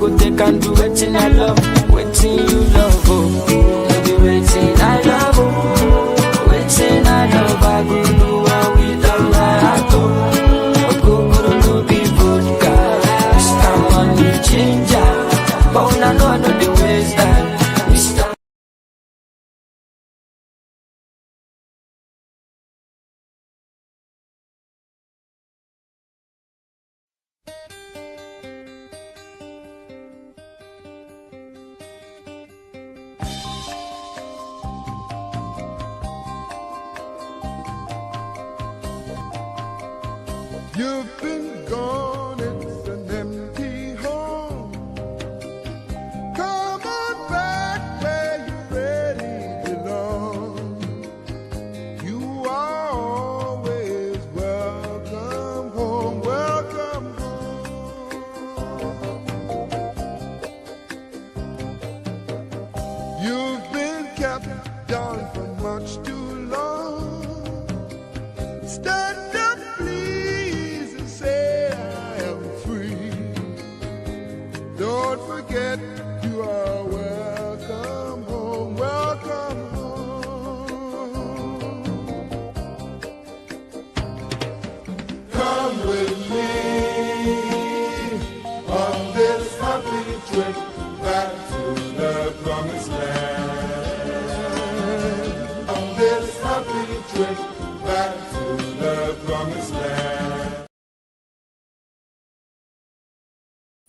go take and do waiting I love, waiting you love, oh. No be waiting I love, oh. Waiting I love, I go do what without my heart, oh. Go no be vodka, Mr. Money Changer, but una know I know the waste time, Mr. You've been gone, it's an empty home. Come on back where you really belong. You are always welcome home, welcome home. You've been kept down for much too long. Stand up, please, and say I am free. Don't forget you are welcome home, welcome home. Come with me on this happy trip back to the promised land. On this happy trip back to the promised land.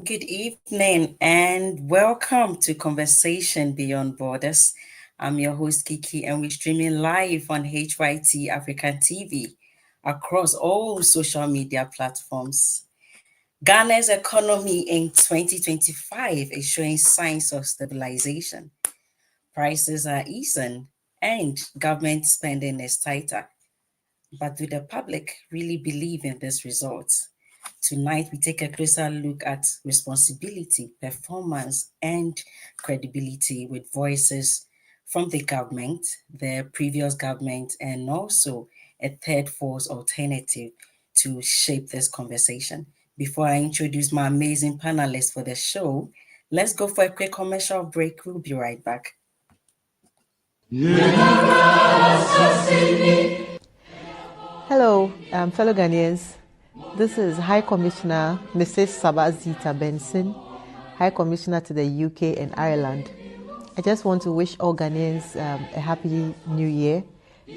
Good evening and welcome to Conversation Beyond Borders. I'm your host Kikie and we're streaming live on HYT African TV across all social media platforms. Ghana's economy in 2025 is showing signs of stabilization. Prices are easing and government spending is tighter. But do the public really believe in these results? Tonight, we take a closer look at responsibility, performance, and credibility with voices from the government, the previous government, and also a third force alternative to shape this conversation. Before I introduce my amazing panelists for the show, let's go for a quick commercial break. We'll be right back. Hello, fellow Ghanaians. This is High Commissioner Mrs. Sabazita Benson, High Commissioner to the UK and Ireland. I just want to wish all Ghanaians a happy new year,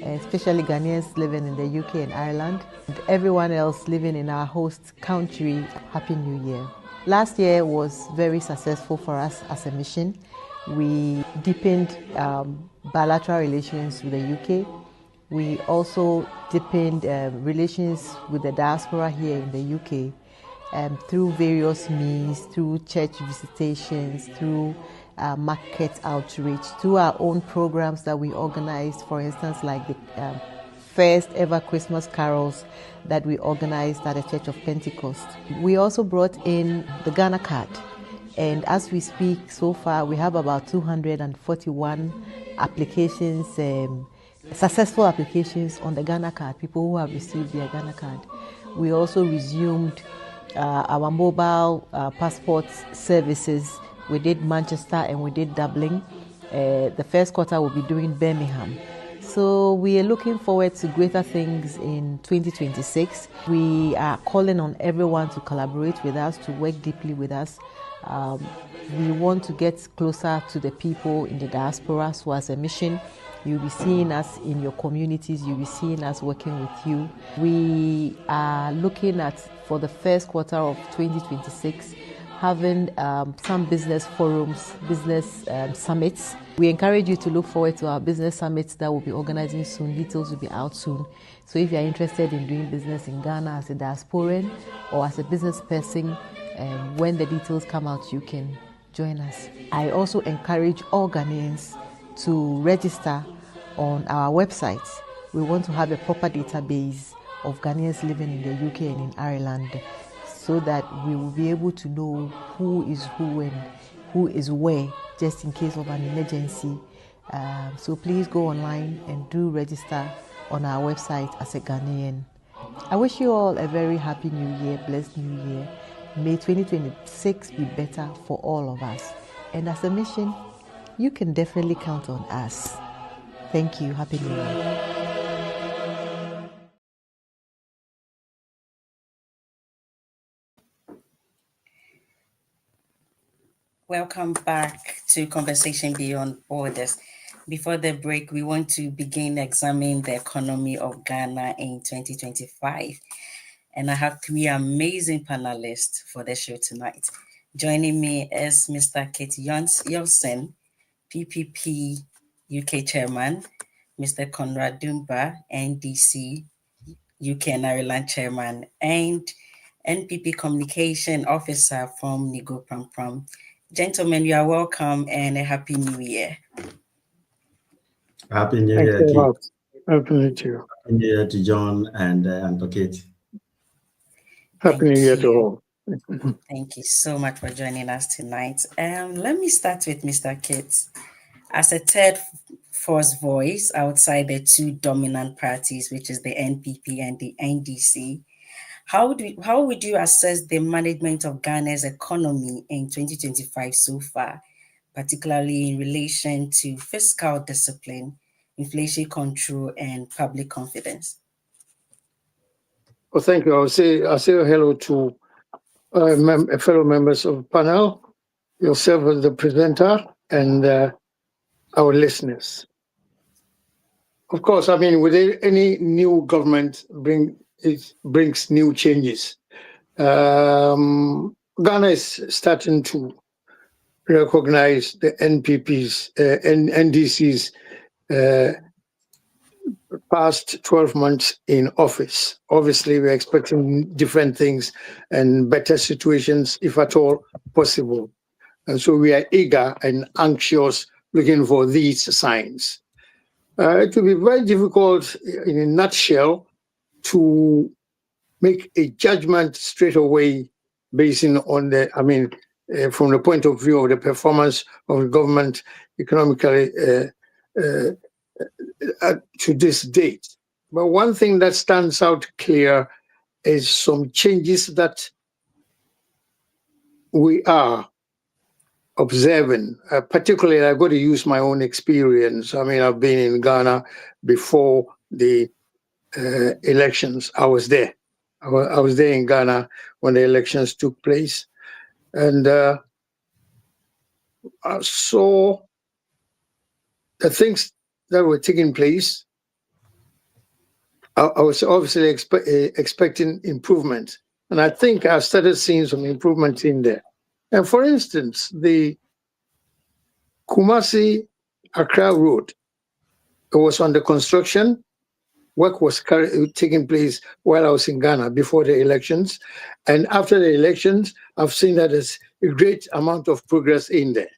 especially Ghanaians living in the UK and Ireland, and everyone else living in our host country, happy new year. Last year was very successful for us as a mission. We deepened bilateral relations with the UK. We also deepened relations with the diaspora here in the UK through various means, through church visitations, through market outreach, through our own programs that we organized, for instance, like the first ever Christmas carols that we organized at the Church of Pentecost. We also brought in the Ghana card. And as we speak, so far, we have about 241 applications, successful applications on the Ghana card, people who have received their Ghana card. We also resumed our mobile passport services. We did Manchester and we did Dublin. The first quarter we'll be doing Birmingham. So we are looking forward to greater things in 2026. We are calling on everyone to collaborate with us, to work deeply with us. We want to get closer to the people in the diaspora. So as a mission, you'll be seeing us in your communities, you'll be seeing us working with you. We are looking at, for the first quarter of 2026, having some business forums, business summits. We encourage you to look forward to our business summits that we'll be organizing soon. Details will be out soon. So if you're interested in doing business in Ghana as a diasporan or as a business person, when the details come out, you can join us. I also encourage all Ghanaians to register on our website. We want to have a proper database of Ghanaians living in the UK and in Ireland, so that we will be able to know who is who and who is where, just in case of an emergency. So please go online and do register on our website as a Ghanaian. I wish you all a very happy new year, blessed new year. May 2026 be better for all of us. And as a mission, you can definitely count on us. Thank you. Happy New Year. Welcome back to Conversation Beyond Borders. Before the break, we want to begin examining the economy of Ghana in 2025. And I have three amazing panelists for the show tonight. Joining me is Mr. Kit Yelsen, PPP UK Chairman, Mr. Conrad Dumba, NDC UK and Ireland Chairman, and NPP Communication Officer from Nigo Pram Pram. Gentlemen, you are welcome and a Happy New Year. Happy New Year, Keith. Happy New Year. Happy New Year to John and to Kate. Happy New Year to all. Thank you so much for joining us tonight. Let me start with Mr. Kate. As a third force voice outside the two dominant parties, which is the NPP and the NDC, how would you assess the management of Ghana's economy in 2025 so far, particularly in relation to fiscal discipline, inflation control, and public confidence? Well, thank you. I'll say hello to fellow members of the panel, yourself as the presenter, and our listeners. Of course, I mean, with any new government brings new changes. Ghana is starting to recognize the NPP's, NDC's past 12 months in office. Obviously, we're expecting different things and better situations, if at all possible. And so we are eager and anxious looking for these signs. It will be very difficult, in a nutshell, to make a judgment straight away based on from the point of view of the performance of the government economically to this date. But one thing that stands out clear is some changes that we are observing. Particularly, I've got to use my own experience. I mean, I've been in Ghana before the elections. I was there. I was there in Ghana when the elections took place. And I saw the things that were taking place. I was obviously expecting improvement. And I think I started seeing some improvement in there. And for instance, the Kumasi-Accra Road, it was under construction. Work was taking place while I was in Ghana before the elections. And after the elections, I've seen that there's a great amount of progress in there.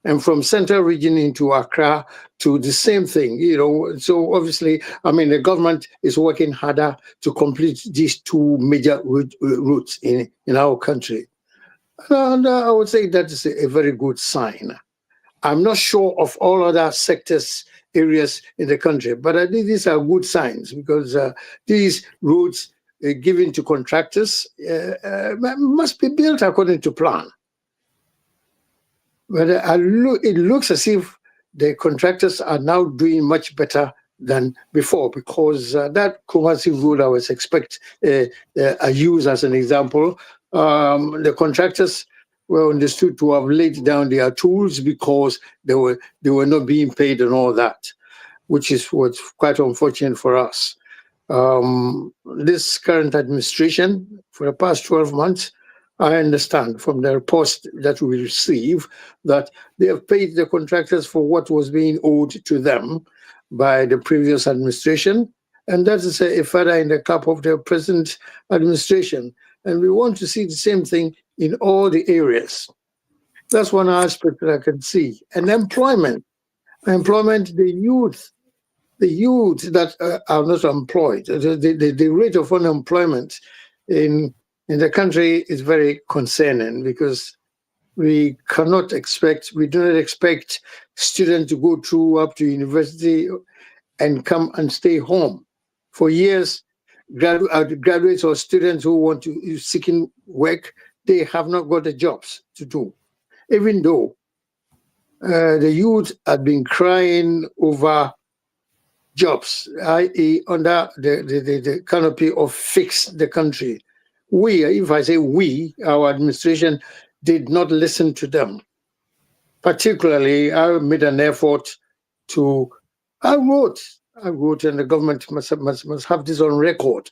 And from central region into Accra to the same thing, So obviously, I mean, the government is working harder to complete these two major routes in our country. And I would say that is a very good sign. I'm not sure of all other areas in the country, but I think these are good signs because these roads given to contractors must be built according to plan. But it looks as if the contractors are now doing much better than before because that Kumasi road I was I use as an example. The contractors were understood to have laid down their tools because they were not being paid and all that, which is what's quite unfortunate for us. This current administration, for the past 12 months, I understand from the reports that we receive that they have paid the contractors for what was being owed to them by the previous administration. And that is a feather in the cap of the present administration. And we want to see the same thing in all the areas. That's one aspect that I can see. And employment, the youth that are not employed, the rate of unemployment in the country is very concerning because we do not expect students to go through up to university and come and stay home. For years, graduates or students who want to seeking work they have not got the jobs to do, even though the youth had been crying over jobs, i.e., under the canopy of fix the country. We, if I say we, our administration did not listen to them. Particularly, I made an effort to, I wrote, and the government must have this on record,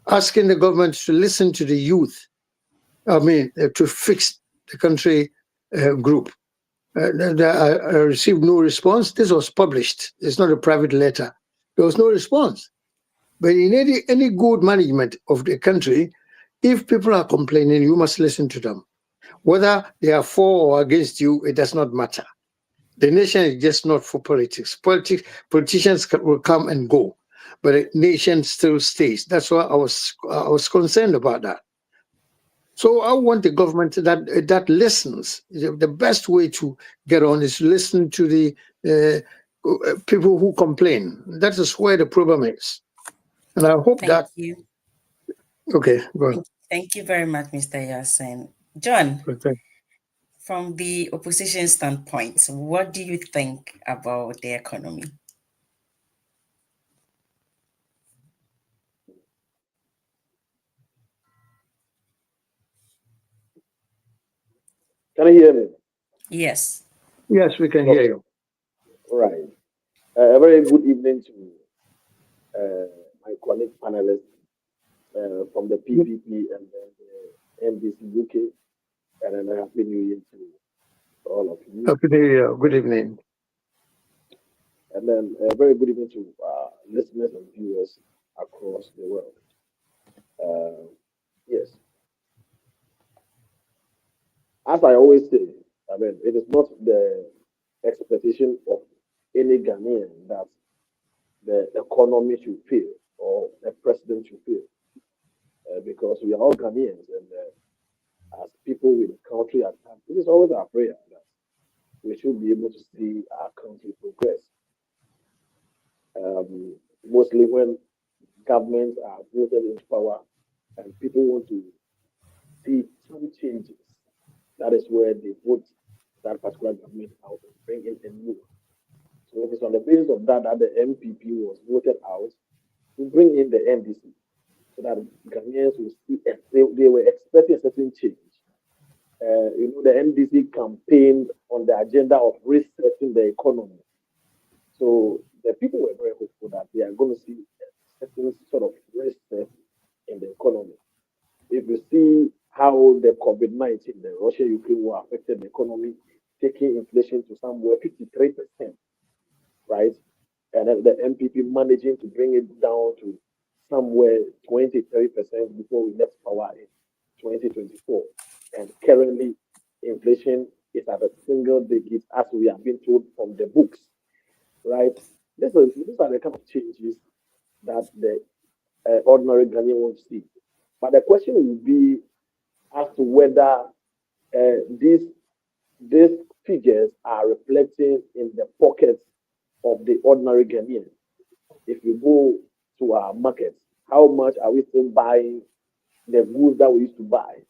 asking the government to listen to the youth, to fix the country group. I received no response. This was published. It's not a private letter. There was no response. But in any good management of the country, if people are complaining, you must listen to them. Whether they are for or against you, it does not matter. The nation is just not for politics. Politicians will come and go, but the nation still stays. That's why I was concerned about that. So I want the government that listens. The best way to get on is to listen to the people who complain. That is where the problem is. And I hope Thank you. Okay, go ahead. Thank you very much, Mr. Yasin. John, Okay. from the opposition standpoint, what do you think about the economy? Can you hear me? Yes. Yes, we can hear you. Right. A very good evening to my colleague panelists from the PPP and then the MDC UK, and then a happy new year to all of you. Happy New Year. Good evening. And then a very good evening to listeners and viewers across the world. Yes. As I always say, it is not the expectation of any Ghanaian that the economy should fail or the president should fail, because we are all Ghanaians, and as people with the country at hand, it is always our prayer that we should be able to see our country progress. Mostly when governments are voted into power and people want to see some changes, that is where they vote that particular government out and bring in a new one. So it is on the basis of that that the MPP was voted out to bring in the NDC, so that Ghanaians will see, they were expecting a certain change. The NDC campaigned on the agenda of resetting the economy. So the people were very hopeful that they are going to see a certain sort of reset in the economy. If you see how the COVID-19, the Russia-Ukraine war affected the economy, taking inflation to somewhere 53%, right? And then the MPP managing to bring it down to somewhere 20-30% before we left power in 2024. And currently, inflation is at a single digit, as we have been told from the books, right? These are the kind of changes that the ordinary Ghanaian wants to see. But the question will be as to whether these figures are reflecting in the pockets of the ordinary Ghanaian. If you go to our markets, how much are we still buying the goods that we used to buy?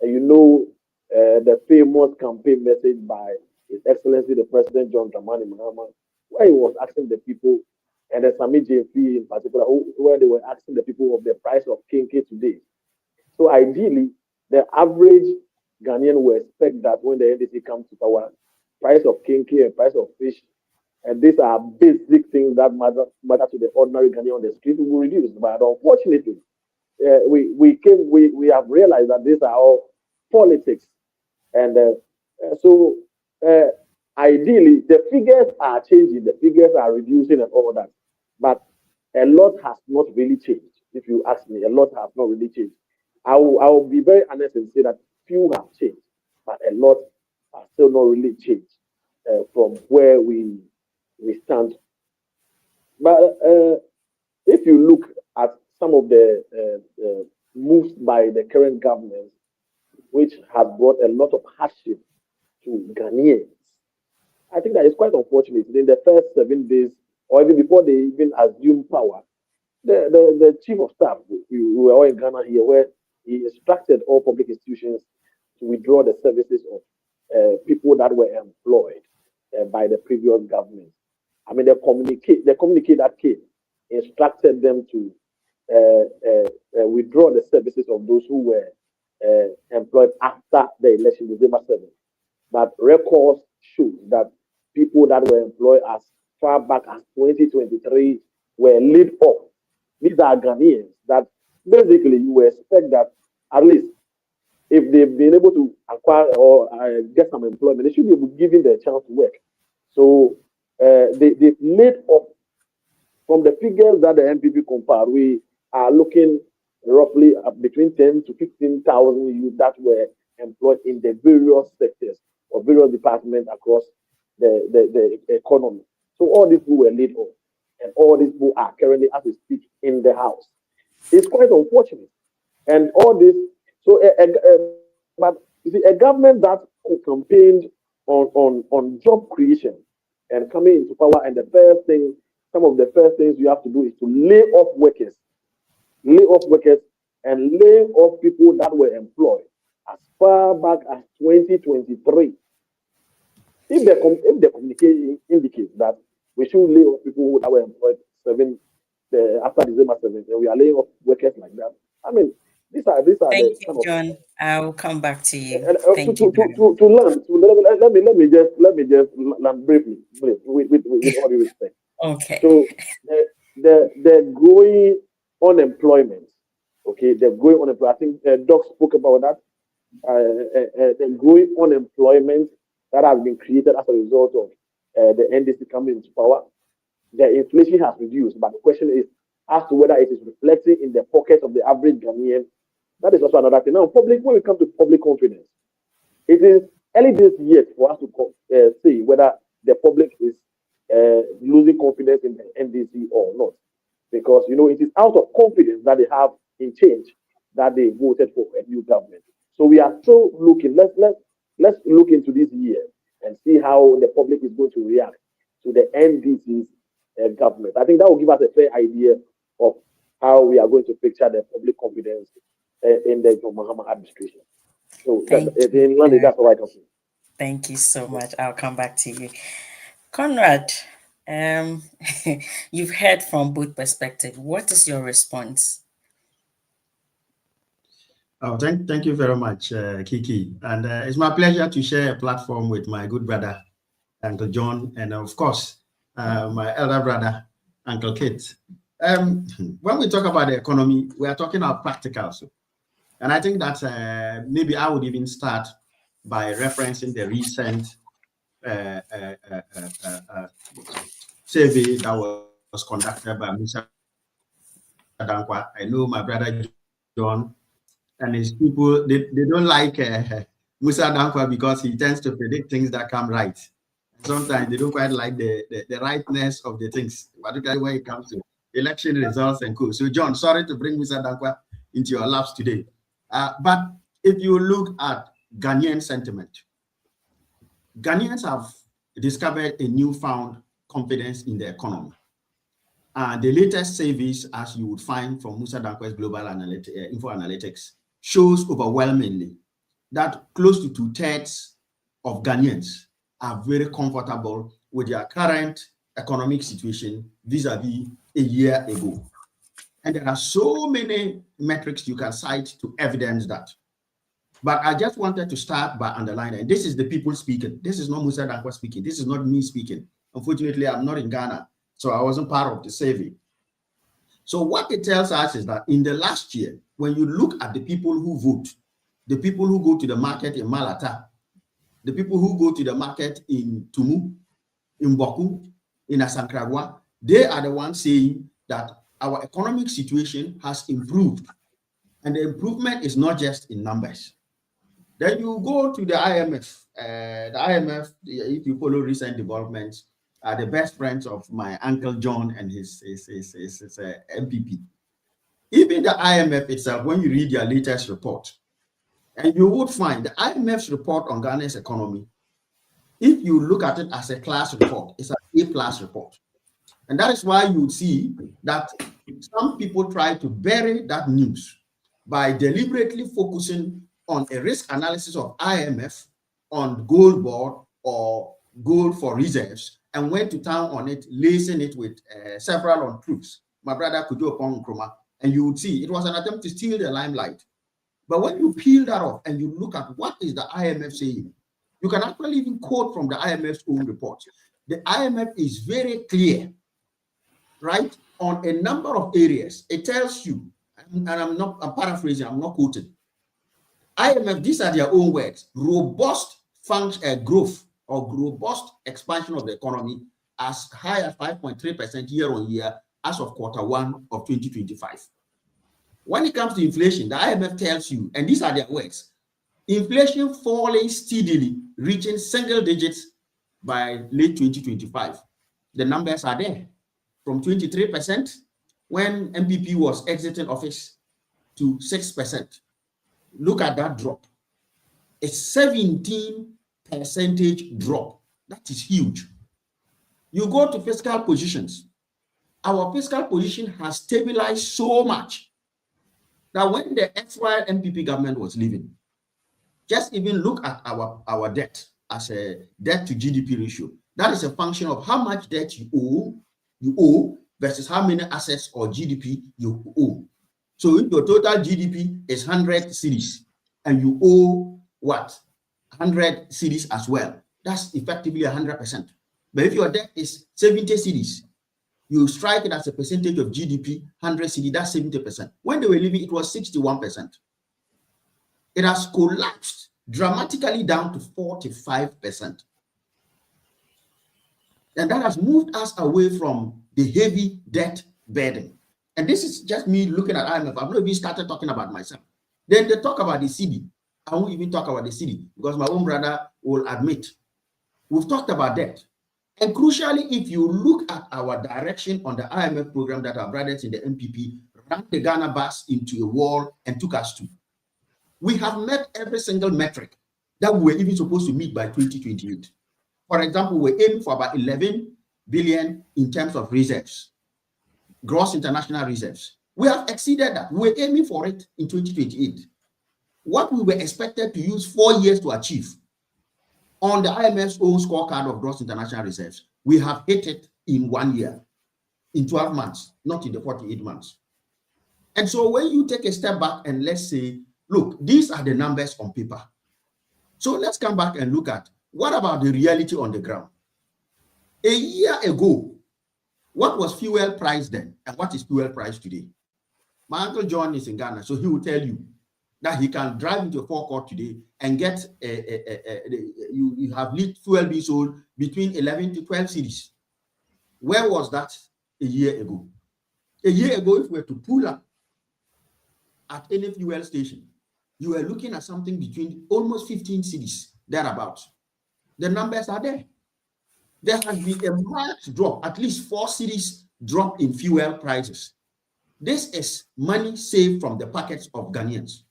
And the famous campaign message by His Excellency the President John Dramani Mahama, where he was asking the people, and the Sami JP in particular, where they were asking the people of the price of Kikie today. So ideally, the average Ghanaian will expect that when the NDC comes to power, price of Kikie and price of fish, and these are basic things that matter to the ordinary Ghanaian on the street, will reduce. But unfortunately, we have realized that these are all politics, and so ideally the figures are changing, the figures are reducing and all that, but a lot has not really changed. If you ask me, a lot has not really changed. I will be very honest and say that few have changed, but a lot are still not really changed from where we stand. But if you look at some of the moves by the current government, which has brought a lot of hardship to Ghanaians, I think that is quite unfortunate. In the first 7 days, or even before they even assume power, the chief of staff, we were all in Ghana here, where he instructed all public institutions to withdraw the services of people that were employed by the previous government. I mean, the communique that came instructed them to withdraw the services of those who were employed after the election, December 7th. But records show that people that were employed as far back as 2023 were laid off. These are Ghanaians that basically you expect that at least if they've been able to acquire or get some employment, they should be given the chance to work. So they've laid off. From the figures that the NPP compare, we are looking roughly between 10 to 15,000 youth that were employed in the various sectors or various departments across the economy. So all these people were laid off, and all these people are currently, as we speak, in the house. It's quite unfortunate. And all this, so but you see, a government that campaigned on job creation and coming into power, and some of the first things you have to do is to lay off workers, and lay off people that were employed as far back as 2023. If the communication indicates that we should lay off people that were employed after December 7th, and we are laying off workers like that, I mean, these are Thank the you, John. I'll come back to you. Thank to you. let me just land briefly with all due respect. Okay. So the growing unemployment, okay, the growing unemployment. I think Doc spoke about that. The growing unemployment that has been created as a result of the NDC coming into power. The inflation has reduced, but the question is as to whether it is reflecting in the pockets of the average Ghanaian. That is also another thing. Now, when we come to public confidence, it is early days yet for us to see whether the public is losing confidence in the NDC or not. Because, it is out of confidence that they have in change that they voted for a new government. So we are still looking. Let's look into this year and see how the public is going to react to the NDC's government. I think that will give us a fair idea of how we are going to picture the public confidence in the John Mahama administration. So in London, that's all I can say. Thank you so much. I'll come back to you. Conrad, you've heard from both perspectives. What is your response? Oh, thank you very much, Kikie. And it's my pleasure to share a platform with my good brother, Uncle John, and of course, my elder brother, Uncle Kit. When we talk about the economy, we are talking about practicals. And I think that maybe I would even start by referencing the recent survey that was conducted by Musa Dankwa. I know my brother John and his people, they don't like Musa Dankwa because he tends to predict things that come right. Sometimes they don't quite like the rightness of the things, particularly when it comes to election results and co. So, John, sorry to bring Musa Dankwa into your laps today. But if you look at Ghanaian sentiment, Ghanaians have discovered a newfound confidence in the economy. The latest surveys, as you would find from Musa Dankwa's Global Info Analytics, shows overwhelmingly that close to 2/3 of Ghanaians are very comfortable with their current economic situation vis-a-vis a year ago. And there are so many metrics you can cite to evidence that. But I just wanted to start by underlining, this is the people speaking. This is not Musa Dankwa speaking. This is not me speaking. Unfortunately, I'm not in Ghana, so I wasn't part of the survey. So what it tells us is that in the last year, when you look at the people who vote, the people who go to the market in Malata, the people who go to the market in Tumu, in Boku, in Asankragwa, they are the ones saying that our economic situation has improved. And the improvement is not just in numbers. Then you go to the IMF. The IMF, if you follow recent developments, are the best friends of my Uncle John and his MPP. Even the IMF itself, when you read their latest report, and you would find the IMF's report on Ghana's economy, if you look at it as a class report, it's an A+ report. And that is why you would see that some people try to bury that news by deliberately focusing on a risk analysis of IMF on gold board or gold for reserves, and went to town on it, lacing it with several untruths. My brother Kujo Okon Nkrumah, and you would see it was an attempt to steal the limelight. But when you peel that off and you look at what is the IMF saying, you can actually even quote from the IMF's own report. The IMF is very clear, right, on a number of areas. It tells you, and I'm paraphrasing, I'm not quoting. IMF, these are their own words, robust growth or robust expansion of the economy as high as 5.3% year on year as of Q1 of 2025. When it comes to inflation, the IMF tells you, and these are their words, inflation falling steadily, reaching single digits by late 2025. The numbers are there, from 23% when MPP was exiting office to 6%. Look at that drop. A 17% drop. That is huge. You go to fiscal positions. Our fiscal position has stabilized so much that when the FY MPP government was leaving, just even look at our debt as a debt to GDP ratio. That is a function of how much debt you owe versus how many assets or GDP you owe. So if your total GDP is 100 cedis and you owe what? 100 cedis as well, that's effectively 100%. But if your debt is 70 cedis, you strike it as a percentage of GDP, 100 cedi, that's 70%. When they were leaving, it was 61%. It has collapsed dramatically down to 45%. And that has moved us away from the heavy debt burden. And this is just me looking at IMF. I've not even started talking about myself. Then they talk about the cedi. I won't even talk about the cedi because my own brother will admit. We've talked about that. And crucially, if you look at our direction on the IMF program that our brothers in the MPP ran the Ghana bus into a wall and took us to, we have met every single metric that we were even supposed to meet by 2028. For example, we're aiming for about 11 billion in terms of reserves, gross international reserves. We have exceeded that. We're aiming for it in 2028. What we were expected to use 4 years to achieve on the IMF's own scorecard of gross international reserves, we have hit it in 1 year, in 12 months, not in the 48 months. And so when you take a step back and let's say, look, these are the numbers on paper. So let's come back and look at what about the reality on the ground? A year ago, what was fuel price then? And what is fuel price today? My Uncle John is in Ghana, so he will tell you that he can drive into a forecourt today and get you have lit fuel being sold between 11 to 12 cedis. Where was that a year ago? A year ago, if we were to pull up at any fuel station, you were looking at something between almost 15 cedis, thereabouts. The numbers are there. There has been a marked drop, at least 4 cedis drop in fuel prices. This is money saved from the pockets of Ghanaians.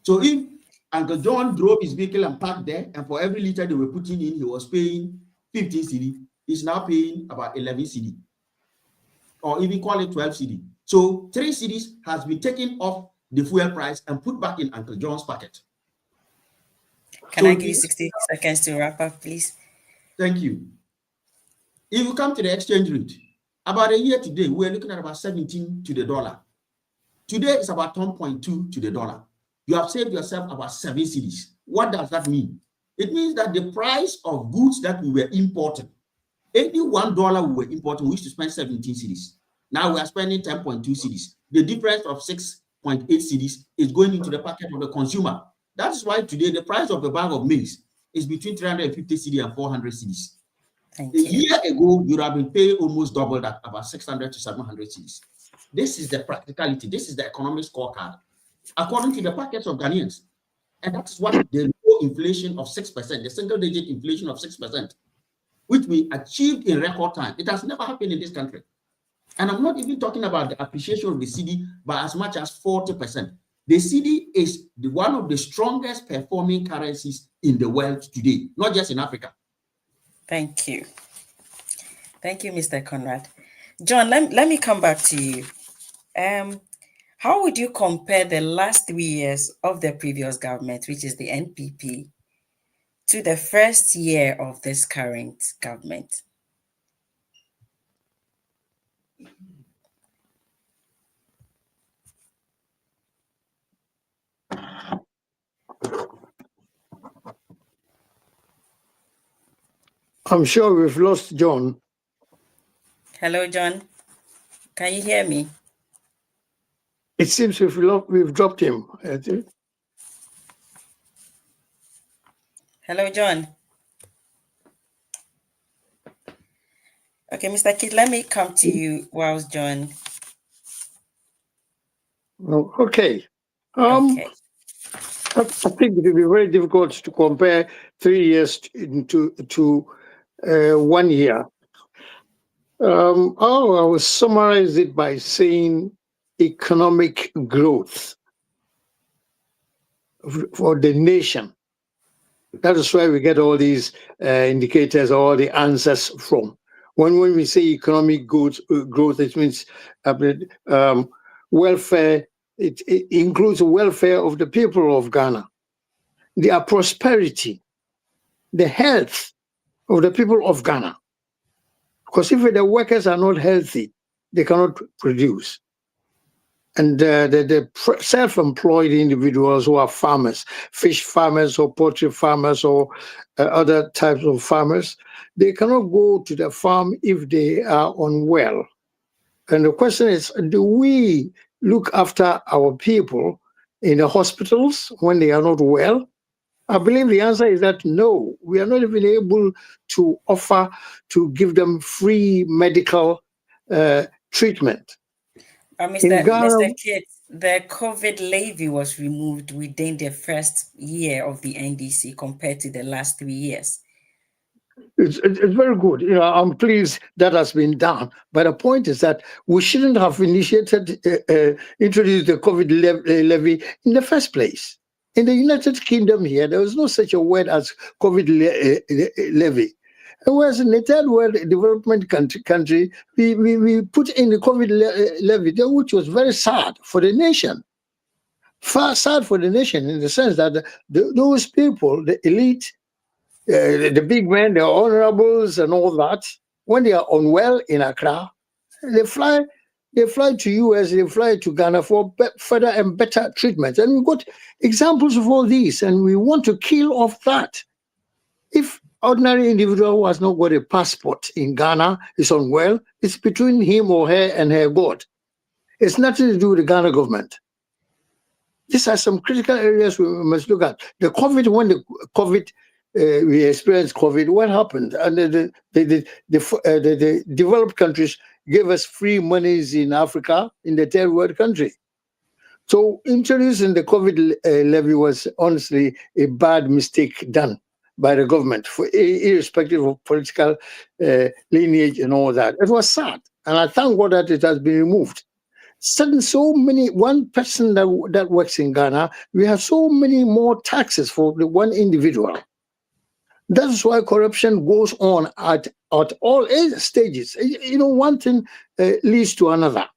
So if Uncle John drove his vehicle and parked there, and for every liter they were putting in, he was paying 15 cedi, he's now paying about 11 cedi, or even call it 12 cedi. So 3 cedis has been taken off the fuel price and put back in Uncle John's pocket. Can I give you 60 seconds to wrap up, please? Thank you. If you come to the exchange rate, about a year today, we're looking at about 17 to the dollar. Today, it's about 10.2 to the dollar. You have saved yourself about 7 cedis. What does that mean? It means that the price of goods that we were importing, any $1 we were importing, we used to spend 17 cedis. Now we are spending 10.2 cedis. The difference of 6.8 cedis is going into the pocket of the consumer. That's why today the price of a bag of maize is between 350 cedi and 400 cedis. A year ago, you would have been paying almost double that, about 600 to 700 cedis. This is the practicality. This is the economic scorecard, according to the pockets of Ghanaians. And that's what the low inflation of 6%, the single-digit inflation of 6%, which we achieved in record time. It has never happened in this country. And I'm not even talking about the appreciation of the cedi by as much as 40%. The cedi is one of the strongest performing currencies in the world today, not just in Africa. Thank you. Thank you, Mr. Conrad. John, let me come back to you. How would you compare the last 3 years of the previous government, which is the NPP, to the first year of this current government? I'm sure we've lost John. Hello, John. Can you hear me? It seems we've dropped him. Hello, John. Okay, Mr. Kid, let me come to you whilst John. Oh, okay. Okay. I think it will be very difficult to compare 3 years to 1 year. I will summarize it by saying economic growth for the nation. That is where we get all these indicators, all the answers from. When we say economic growth, it means welfare. It includes the welfare of the people of Ghana, their prosperity, the health of the people of Ghana. Because if the workers are not healthy, they cannot produce. And the self-employed individuals who are farmers, fish farmers or poultry farmers or other types of farmers, they cannot go to the farm if they are unwell. And the question is, do we look after our people in the hospitals when they are not well? I believe the answer is that no, we are not even able to offer to give them free medical treatment. Mr. Kidd, the COVID levy was removed within the first year of the NDC compared to the last 3 years. It's very good. I'm pleased that has been done. But the point is that we shouldn't have introduced the COVID levy in the first place. In the United Kingdom here, there was no such a word as COVID levy. Whereas in the third world development country, we put in the COVID levy, which was very sad for the nation. Sad for the nation in the sense that those people, the elite, the big men, the honorables and all that, when they are unwell in Accra, they fly to US, they fly to Ghana for further and better treatment. And we've got examples of all these, and we want to kill off that. If ordinary individual who has not got a passport in Ghana is unwell, it's between him or her and her God. It's nothing to do with the Ghana government. These are some critical areas we must look at. The COVID, when the COVID, we experienced COVID, what happened? And the developed countries gave us free monies in Africa, in the third world country. So introducing the COVID levy was honestly a bad mistake done by the government, irrespective of political lineage and all that. It was sad, and I thank God that it has been removed. One person that works in Ghana, we have so many more taxes for the one individual. That's why corruption goes on at all stages. One thing leads to another.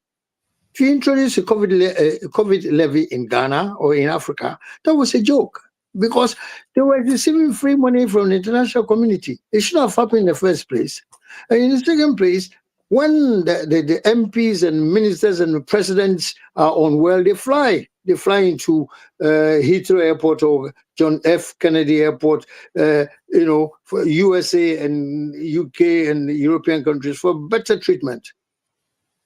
If you introduce a COVID levy in Ghana or in Africa, that was a joke because they were receiving free money from the international community. It should have happened in the first place. And in the second place, when the MPs and ministers and the presidents are unwell, they fly. They fly into Heathrow Airport or John F. Kennedy Airport, for USA and UK and European countries for better treatment.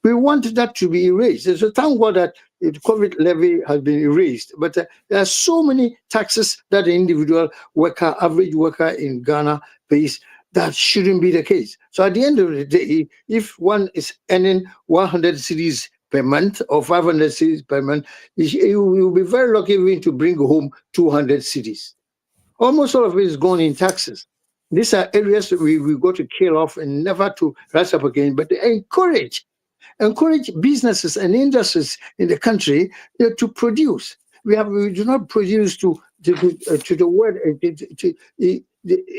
We want that to be erased. So thank God that the COVID levy has been erased. But there are so many taxes that the individual worker, average worker in Ghana pays. That shouldn't be the case. So at the end of the day, if one is earning 100 cedis per month or 500 cedis per month, you will be very lucky even to bring home 200 cedis. Almost all of it is gone in taxes. These are areas that we've got to kill off and never to rise up again, but encourage businesses and industries in the country to produce. We do not produce to the world,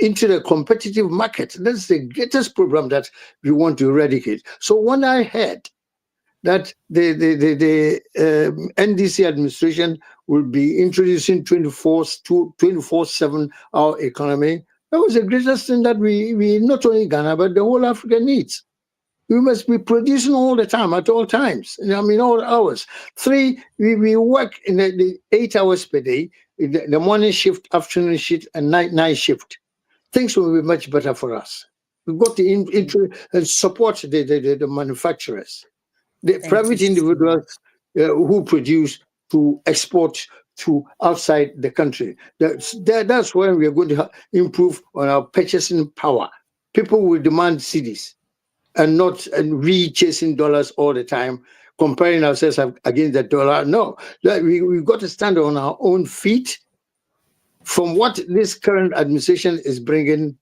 into the competitive market. That's the greatest problem that we want to eradicate. So when I heard that the NDC administration will be introducing 24/7 our economy. That was the greatest thing that we not only Ghana but the whole Africa needs. We must be producing all the time, at all times. I mean, all hours. We work in the 8 hours per day, the morning shift, afternoon shift, and night shift. Things will be much better for us. We've got to support the manufacturers, the Thank you private so individuals much. who produce to export to outside the country. That's when we are going to improve on our purchasing power. People will demand cities and not chasing dollars all the time, comparing ourselves against the dollar. No, we've got to stand on our own feet. From what this current administration is bringing,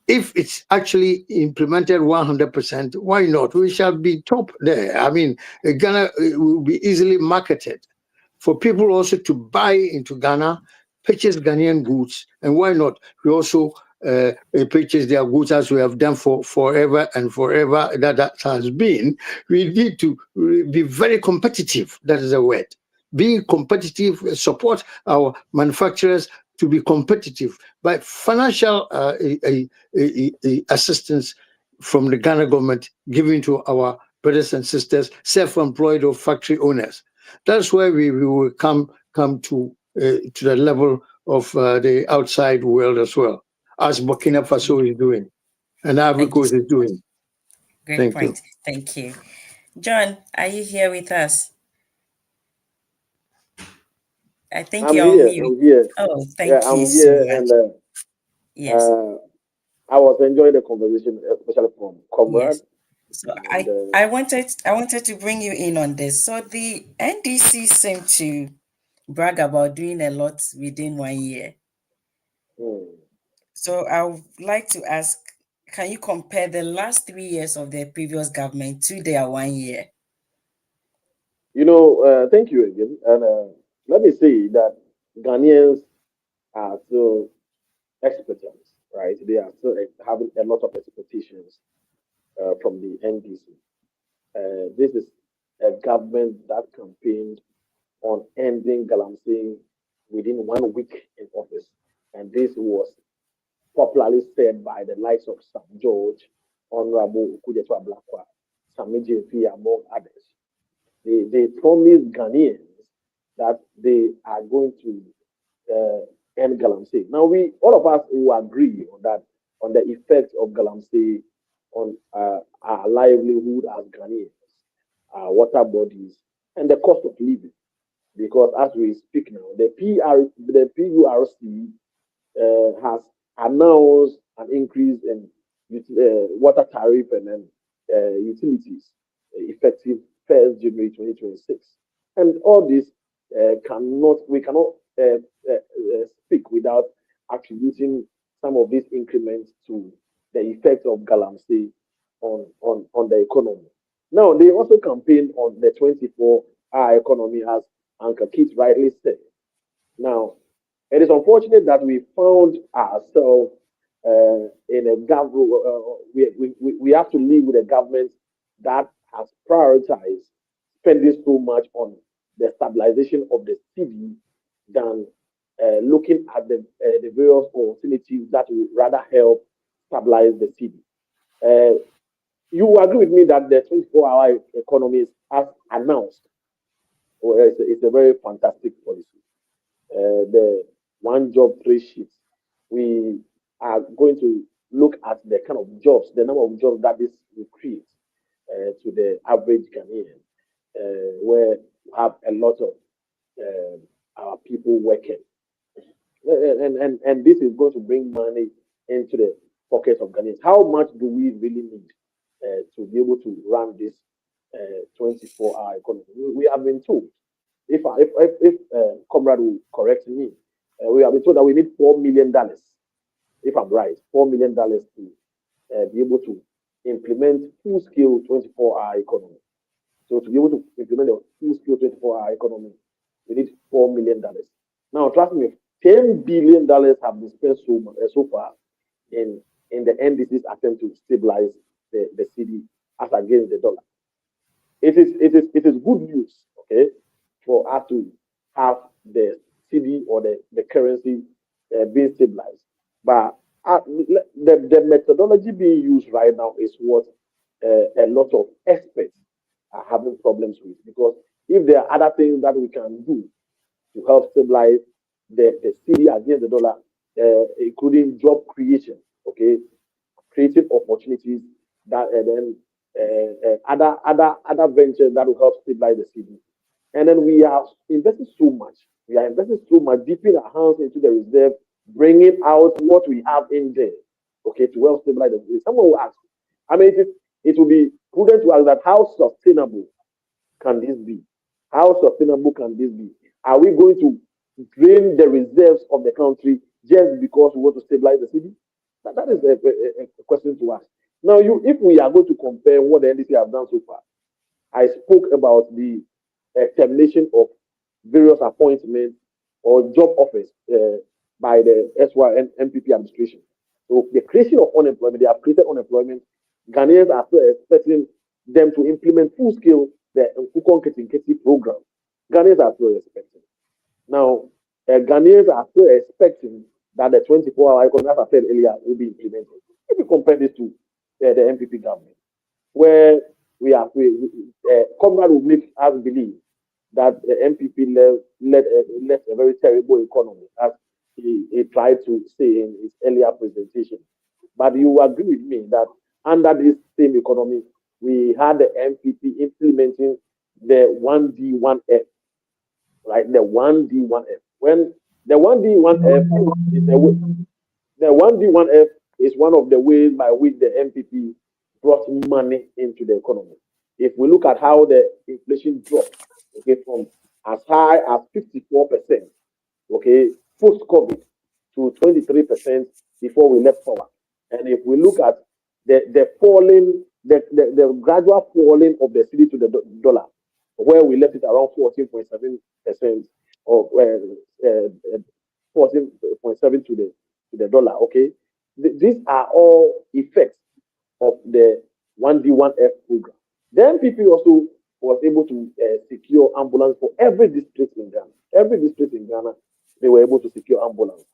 if it's actually implemented 100%, why not? We shall be top there. I mean, Ghana will be easily marketed for people also to buy into Ghana, purchase Ghanaian goods, and why not? We also purchase their goods as we have done for forever and forever. That has been. We need to be very competitive. That is the word. Being competitive, support our manufacturers to be competitive by financial assistance from the Ghana government given to our brothers and sisters, self-employed or factory owners. That's where we will come to the level of the outside world as well, as Burkina Faso is doing and Ivory Thank you Coast so is much. doing. Great Thank you. point. Thank you. John, are you here with us? I think I'm you're on here. mute. I'm here. Oh, Yeah, thank you I'm so here, much. and Yes, I was enjoying the conversation, especially from Comrade. yes. So And I wanted to bring you in on this. So the NDC seemed to brag about doing a lot within 1 year. hmm. So I would like to ask, can you compare the last 3 years of the previous government to their 1 year? Thank you again. And let me say that Ghanaians are still expectant, right? They are still having a lot of expectations from the NDC. This is a government that campaigned on ending galamsey within 1 week in office. And this was popularly said by the likes of Sam George, Honorable Okujeto Ablakwa, Sami JP, among others. They promised Ghanaians that they are going to end galamsey. Now, all of us will agree on that, on the effects of galamsey on our livelihood as Ghanaians, our water bodies, and the cost of living. Because as we speak now, the PURC has announced an increase in water tariff and then utilities effective 1st January 2026. And all this we cannot speak without attributing some of these increments to the effect of galamsey on the economy. Now, they also campaign on the 24-hour economy, as Anka Keith rightly said. Now, it is unfortunate that we found ourselves in a government. We have to live with a government that has prioritized spending so much on the stabilization of the city than looking at the various alternatives that will rather help stabilize the city. You will agree with me that the 24-hour economy is as announced. Well, it's a very fantastic policy. The one job, three shifts. We are going to look at the kind of jobs, the number of jobs that this will create to the average Ghanaian, where we have a lot of our people working. And this is going to bring money into the pockets of Ghanaians. How much do we really need to be able to run this 24-hour economy? We have been told, if Comrade will correct me, we have been told that we need $4 million, if I'm right, $4 million to be able to implement full-scale 24-hour economy. So to be able to implement a full-scale 24-hour economy, we need $4 million. Now, trust me, $10 billion have been spent so far in the NDC's attempt to stabilize the city as against the dollar. it is good news, okay, for us to have the CD or the currency being stabilized. But the methodology being used right now is what a lot of experts are having problems with, because if there are other things that we can do to help stabilize the city against the dollar, including job creation, okay, creating opportunities that and then other ventures that will help stabilize the city. And then we are investing so much. We are investing so much, dipping our hands into the reserve, bringing out what we have in there, okay, to help stabilize the city. Someone will ask, I mean, it will be prudent to ask that how sustainable can this be? How sustainable can this be? Are we going to drain the reserves of the country just because we want to stabilize the city? That is a question to ask. Now, if we are going to compare what the NDC have done so far, I spoke about the termination of various appointments or job offers by the SYN MPP administration. So the creation of unemployment, they have created unemployment. Ghanaians are still expecting them to implement full-scale the Nkukon Ketinketi program. Ghanaians are still expecting. Now, Ghanaians are still expecting that the 24-hour economy, as I said earlier, will be implemented. If you compare this to the MPP government, where Comrade will make us believe that the MPP led a very terrible economy, as he tried to say in his earlier presentation. But you agree with me that under this same economy, we had the MPP implementing the 1D, 1F, right? The 1D, 1F. When the 1D, 1F is the 1D, 1F is one of the ways by which the MPP brought money into the economy. If we look at how the inflation dropped, okay, from as high as 54%, okay, post-COVID to 23% before we left power. And if we look at the falling, the gradual falling of the cedi to the dollar, where we left it around 14.7% of 14.7 to the dollar, okay? These are all effects of the 1D, 1F program. The MPP also was able to secure ambulance for every district in Ghana. Every district in Ghana, they were able to secure ambulance.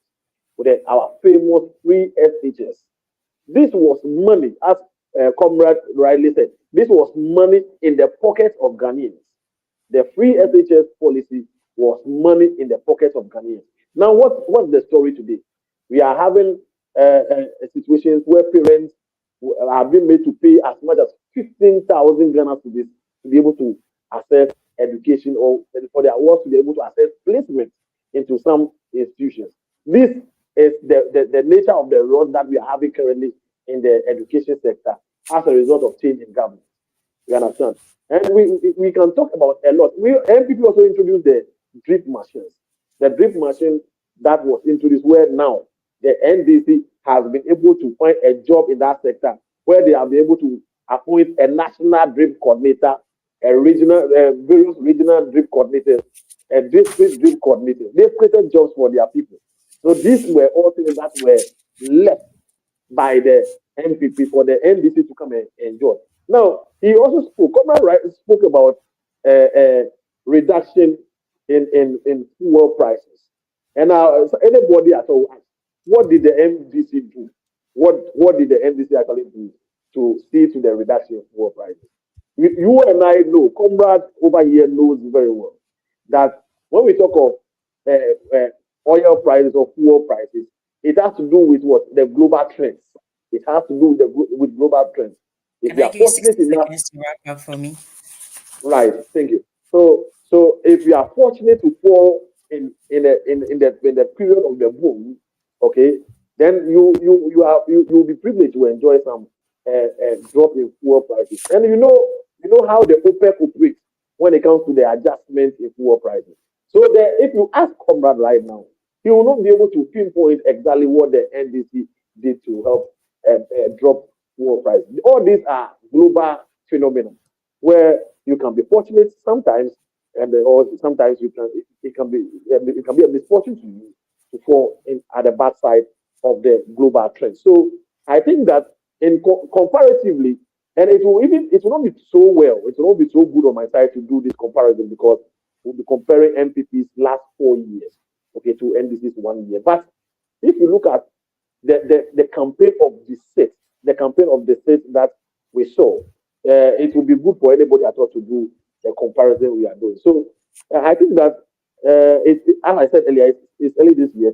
With our famous free SHS. This was money, as Comrade rightly said, this was money in the pockets of Ghanaians. The free SHS policy was money in the pockets of Ghanaians. Now, what's the story today? We are having situations where parents are being made to pay as much as 15,000 Ghana to be able to access education, or for their work to be able to access placement into some institutions. This is the nature of the road that we are having currently in the education sector as a result of change in government. You understand? And we can talk about a lot. MPP also introduced the drip machines. The drip machine that was introduced, where now the NDC has been able to find a job in that sector, where they have been able to appoint a national drip coordinator, a regional, various regional drip coordinators, a district drip coordinator. They've created jobs for their people. So these were all things that were left by the MPP for the NDC to come and enjoy. Now, he also spoke about reduction in fuel prices. And now, anybody at all, what did the MDC do? What did the MDC actually do to see to the reduction of fuel prices? You and I know, Comrade over here knows very well that when we talk of oil prices or fuel prices, it has to do with what? The global trends. It has to do with global trends. If Can you I are give you fortunate 60 enough, seconds to wrap up for me? right? Thank you. So if you are fortunate to fall in the period of the boom, okay, then you will be privileged to enjoy some drop in fuel prices. And you know how the OPEC operates when it comes to the adjustment in fuel prices. So if you ask Comrade right now, he will not be able to pinpoint exactly what the NDC did to help drop fuel prices. All these are global phenomena where you can be fortunate sometimes, or sometimes it can be a misfortune to you to fall in at the bad side of the global trend. So I think that comparatively, And it will not be so well, it will not be so good on my side to do this comparison because we'll be comparing MPP's last 4 years, okay, to NDC's 1 year. But if you look at the campaign of the state that we saw, it will be good for anybody at all to do the comparison we are doing. So I think that as I said earlier, it's early this year,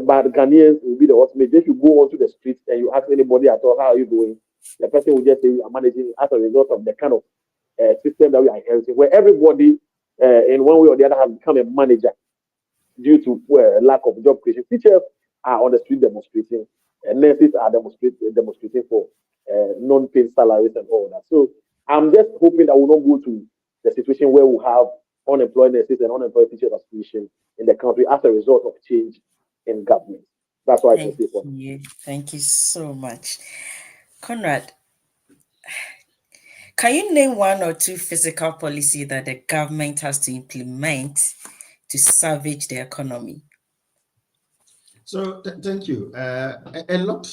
but Ghanaians will be the ultimate. If you go onto the streets and you ask anybody at all, how are you doing? The person will just say, I'm managing as a result of the kind of system that we are inheriting, where everybody in one way or the other has become a manager due to lack of job creation. Teachers are on the street demonstrating, and nurses are demonstrating for non-paid salaries and all that. So I'm just hoping that we'll not go to the situation where we'll have unemployed nurses and unemployed teachers association in the country as a result of change in government. That's why I can say for you. Thank you so much. Conrad, can you name one or two fiscal policy that the government has to implement to salvage the economy? So thank you. A lot.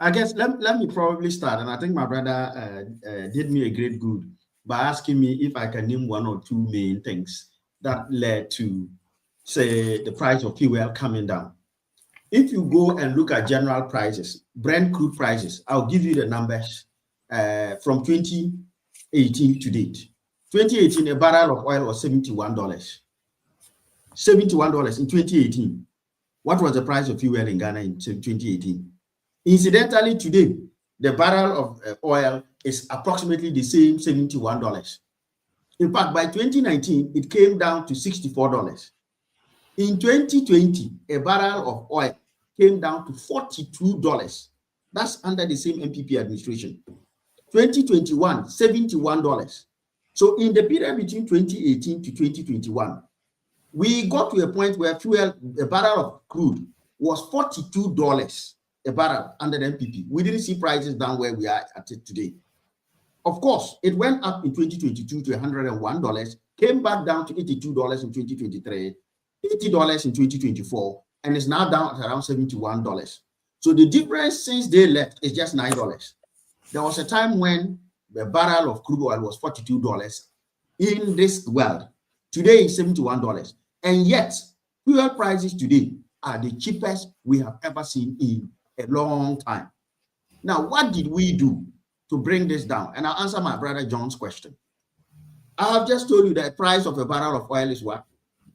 I guess let me probably start, and I think my brother did me a great good by asking me if I can name one or two main things that led to, say, the price of fuel coming down. If you go and look at general prices, Brent crude prices, I'll give you the numbers from 2018 to date. 2018, a barrel of oil was $71. $71 in 2018. What was the price of fuel in Ghana in 2018? Incidentally, today, the barrel of oil is approximately the same $71. In fact, by 2019, it came down to $64. In 2020, a barrel of oil came down to $42. That's under the same MPP administration. 2021, $71. So in the period between 2018 to 2021, we got to a point where a barrel of crude was $42 a barrel under the MPP. We didn't see prices down where we are at it today. Of course, it went up in 2022 to $101, came back down to $82 in 2023, $80 in 2024, and is now down at around $71. So the difference since they left is just $9. There was a time when the barrel of crude oil was $42 in this world. Today is $71. And yet, fuel prices today are the cheapest we have ever seen in a long time. Now, what did we do to bring this down? And I'll answer my brother John's question. I have just told you that the price of a barrel of oil is what?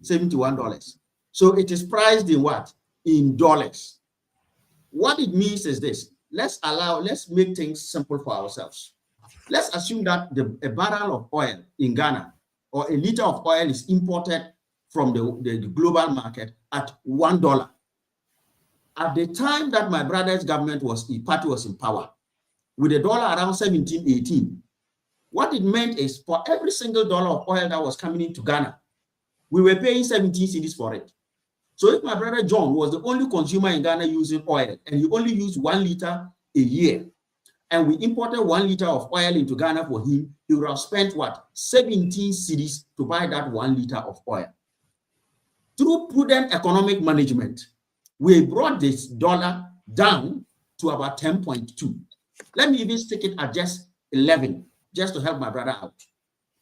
$71. So it is priced in what? In dollars. What it means is this. Let's make things simple for ourselves. Let's assume that a barrel of oil in Ghana or a liter of oil is imported from the global market at $1. At the time that my brother's government party was in power, with the dollar around 17, 18, what it meant is for every single dollar of oil that was coming into Ghana, we were paying 17 cedis for it. So if my brother John was the only consumer in Ghana using oil, and he only used 1 liter a year, and we imported 1 liter of oil into Ghana for him, he would have spent what? 17 cedis to buy that 1 liter of oil. Through prudent economic management, we brought this dollar down to about 10.2. Let me even stick it at just 11, just to help my brother out.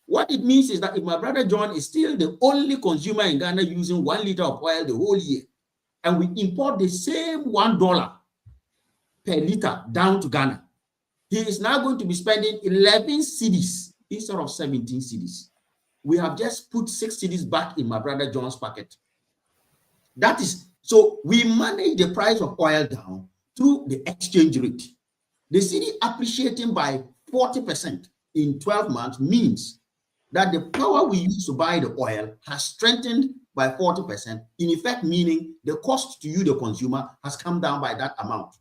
What it means is that if my brother John is still the only consumer in Ghana using 1 liter of oil the whole year, and we import the same $1 per liter down to Ghana, he is now going to be spending 11 cedis instead of 17 cedis. We have just put 6 cedis back in my brother John's pocket. That is, so we manage the price of oil down through the exchange rate. The cedi appreciating by 40% in 12 months means that the power we use to buy the oil has strengthened by 40%, in effect meaning the cost to you, the consumer, has come down by that amount.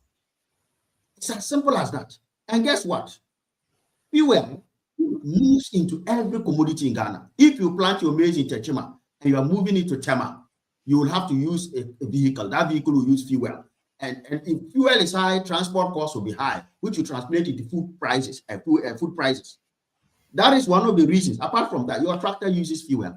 It's as simple as that. And guess what? Fuel moves into every commodity in Ghana. If you plant your maize in Techima and you are moving it to Tema, you will have to use a vehicle. That vehicle will use fuel. And if fuel is high, transport costs will be high, which will translate into food prices. That is one of the reasons. Apart from that, your tractor uses fuel.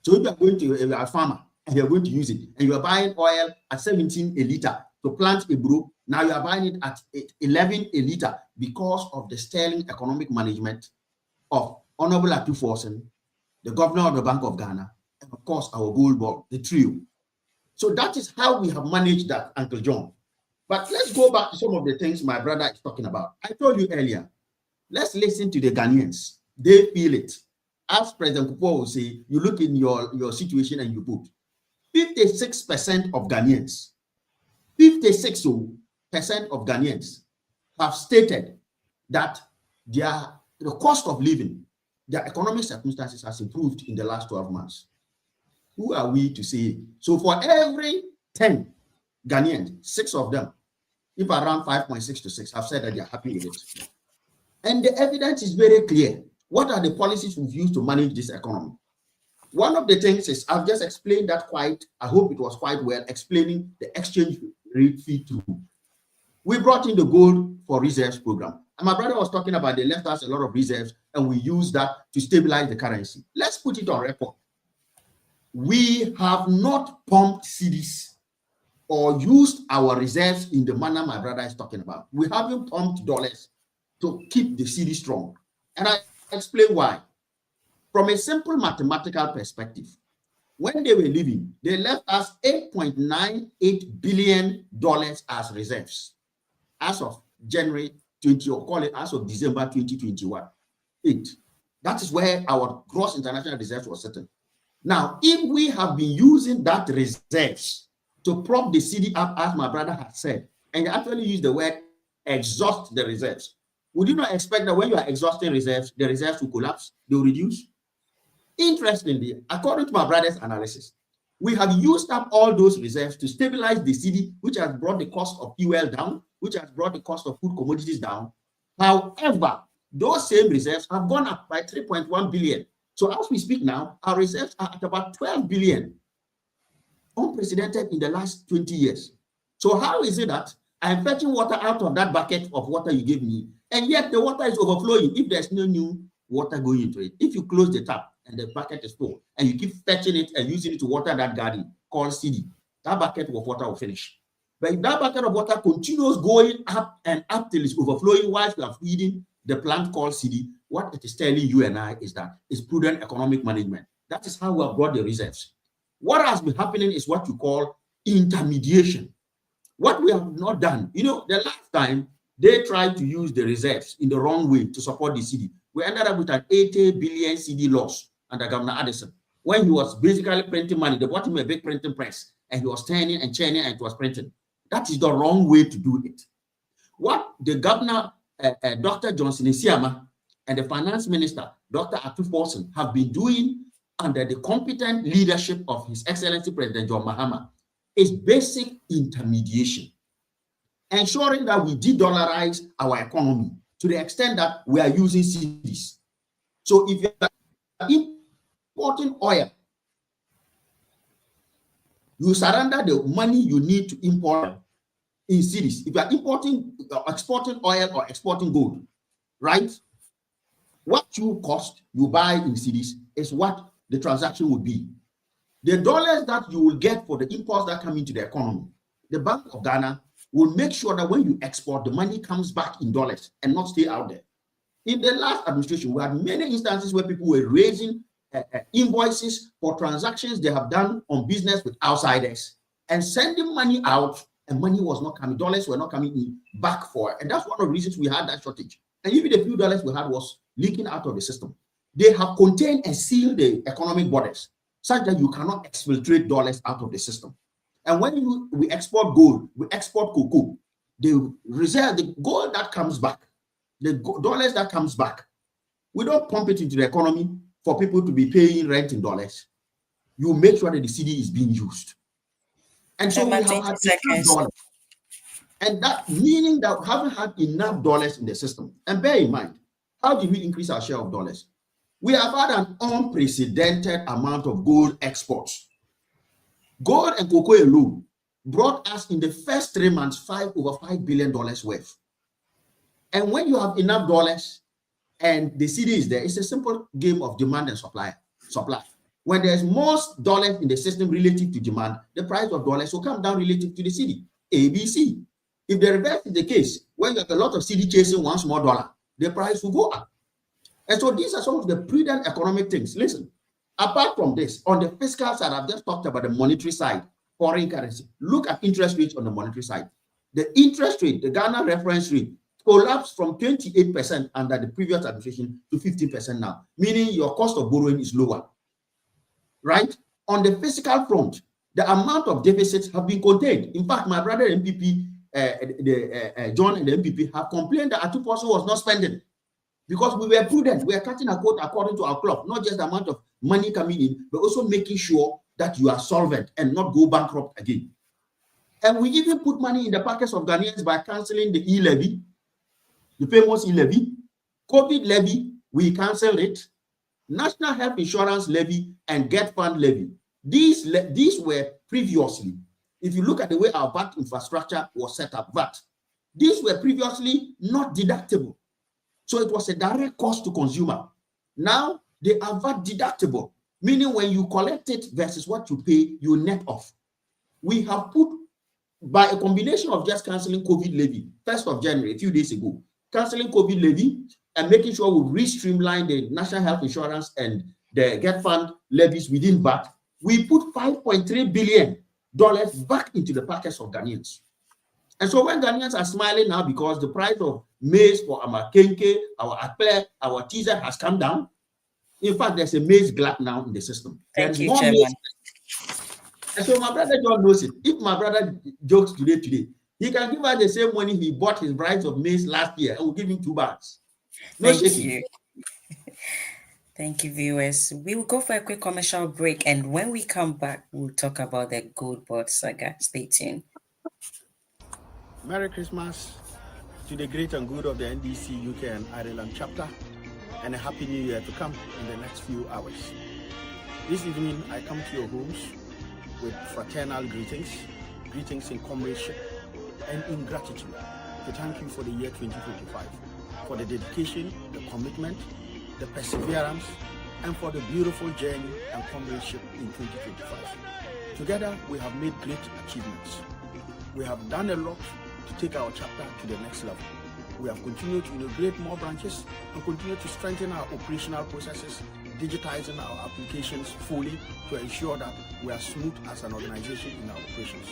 So if you are going to a farmer and you're going to use it, and you are buying oil at 17 a liter, to plant a brew. Now you are buying it at 11 a liter because of the sterling economic management of Honorable Atuforsen, the governor of the Bank of Ghana, and of course our gold board, the trio. So that is how we have managed that, Uncle John. But let's go back to some of the things my brother is talking about. I told you earlier, let's listen to the Ghanaians. They feel it. As President Kupo will say, you look in your situation and you put 56% of Ghanaians, 56% of Ghanaians have stated that the cost of living, their economic circumstances has improved in the last 12 months. Who are we to say? So for every 10 Ghanaians, 6 of them, if around 5.6 to 6, have said that they are happy with it. And the evidence is very clear. What are the policies we've used to manage this economy? One of the things is, I've just explained that I hope it was quite well, explaining the exchange rate fee through. We brought in the gold for reserves program. And my brother was talking about they left us a lot of reserves and we used that to stabilize the currency. Let's put it on record. We have not pumped cedis or used our reserves in the manner my brother is talking about. We haven't pumped dollars to keep the cedi strong. And I explain why. From a simple mathematical perspective, when they were leaving, they left us $8.98 billion as reserves as of January 20, or call it as of December 2021. That is where our gross international reserves were settled. Now, if we have been using that reserves to prop the cedi up, as my brother has said, and you actually use the word exhaust the reserves, would you not expect that when you are exhausting reserves, the reserves will collapse, they will reduce? Interestingly, according to my brother's analysis, we have used up all those reserves to stabilize the cedi, which has brought the cost of fuel down, which has brought the cost of food commodities down. However, those same reserves have gone up by 3.1 billion. So as we speak now, our reserves are at about 12 billion, unprecedented in the last 20 years. So how is it that I'm fetching water out of that bucket of water you gave me, and yet the water is overflowing if there's no new water going into it? If you close the tap and the bucket is full, and you keep fetching it and using it to water that garden called cedi, that bucket of water will finish. But if that bucket of water continues going up and up till it's overflowing whilst you are feeding the plant called cedi, what it is telling you and I is that it's prudent economic management. That is how we have brought the reserves. What has been happening is what you call intermediation. What we have not done, the last time they tried to use the reserves in the wrong way to support the cedi, we ended up with an 80 billion cedi loss under Governor Addison, when he was basically printing money. They bought him a big printing press, and he was turning and churning, and it was printing. That is the wrong way to do it. What the governor, Dr. Johnson Isiama, and the finance minister, Dr. Atuforsen, have been doing under the competent leadership of His Excellency President John Mahama is basic intermediation, ensuring that we de-dollarize our economy to the extent that we are using cedis. So if you are importing oil, you surrender the money you need to import in cedis. If you are importing, exporting oil or exporting gold, right? What you cost, you buy in cedis is what the transaction would be. The dollars that you will get for the imports that come into the economy, the Bank of Ghana will make sure that when you export, the money comes back in dollars and not stay out there. In the last administration, we had many instances where people were raising invoices for transactions they have done on business with outsiders and sending money out, and money was not coming, dollars were not coming in back for it. And that's one of the reasons we had that shortage. And even the few dollars we had was leaking out of the system. They have contained and sealed the economic borders such that you cannot exfiltrate dollars out of the system. And when we export gold, we export cocoa, the reserve, the gold that comes back, the dollars that comes back, we don't pump it into the economy for people to be paying rent in dollars. You make sure that the cedi is being used. And so we have had enough dollars. And that meaning that we haven't had enough dollars in the system. And bear in mind, how did we increase our share of dollars? We have had an unprecedented amount of gold exports. Gold and cocoa alone brought us in the first 3 months over $5 billion worth. And when you have enough dollars and the cedi is there, it's a simple game of demand and supply. When there's more dollars in the system relative to demand, the price of dollars will come down relative to the cedi. ABC. If the reverse is the case, when you have a lot of CD chasing one small dollar, the price will go up. And so these are some of the prudent economic things. Listen, apart from this, on the fiscal side, I've just talked about the monetary side, foreign currency. Look at interest rates on the monetary side. The interest rate, the Ghana reference rate, collapsed from 28% under the previous administration to 15% now, meaning your cost of borrowing is lower, right? On the fiscal front, the amount of deficits have been contained. In fact, my brother MPP, John and the MPP have complained that Atuposo was not spending because we were prudent. We are cutting a quote according to our cloth, not just the amount of money coming in, but also making sure that you are solvent and not go bankrupt again. And we even put money in the pockets of Ghanaians by canceling the e-levy, the famous e-levy, COVID levy, we canceled it, National Health Insurance levy, and Get Fund levy. These were previously, if you look at the way our VAT infrastructure was set up, these were previously not deductible. So it was a direct cost to consumer. Now they are VAT deductible, meaning when you collect it versus what you pay, you net off. We have put, by a combination of just canceling COVID levy, 1st of January, a few days ago, canceling COVID levy and making sure we re-streamline the National Health Insurance and the Get Fund levies within VAT, we put $5.3 billion back into the pockets of Ghanaians. And so when Ghanaians are smiling now because the price of maize for our Kenke, our Akple, our Tiza has come down, in fact, there's a maize glut now in the system. Thank you, Chairman. And so my brother John knows it. If my brother jokes today, he can give us the same money he bought his bride of maize last year and we'll give him 2 bags. No Thank shaking. you. Thank you, viewers. We will go for a quick commercial break, and when we come back, we'll talk about the gold board saga. Stay tuned. Merry Christmas to the great and good of the NDC UK and Ireland chapter, and a Happy New Year to come in the next few hours. This evening, I come to your homes with fraternal greetings in comradeship and in gratitude to thank you for the year 2025, for the dedication, the commitment, the perseverance, and for the beautiful journey and comradeship in 2025. Together, we have made great achievements. We have done a lot to take our chapter to the next level. We have continued to integrate more branches and continue to strengthen our operational processes, digitizing our applications fully to ensure that we are smooth as an organization in our operations.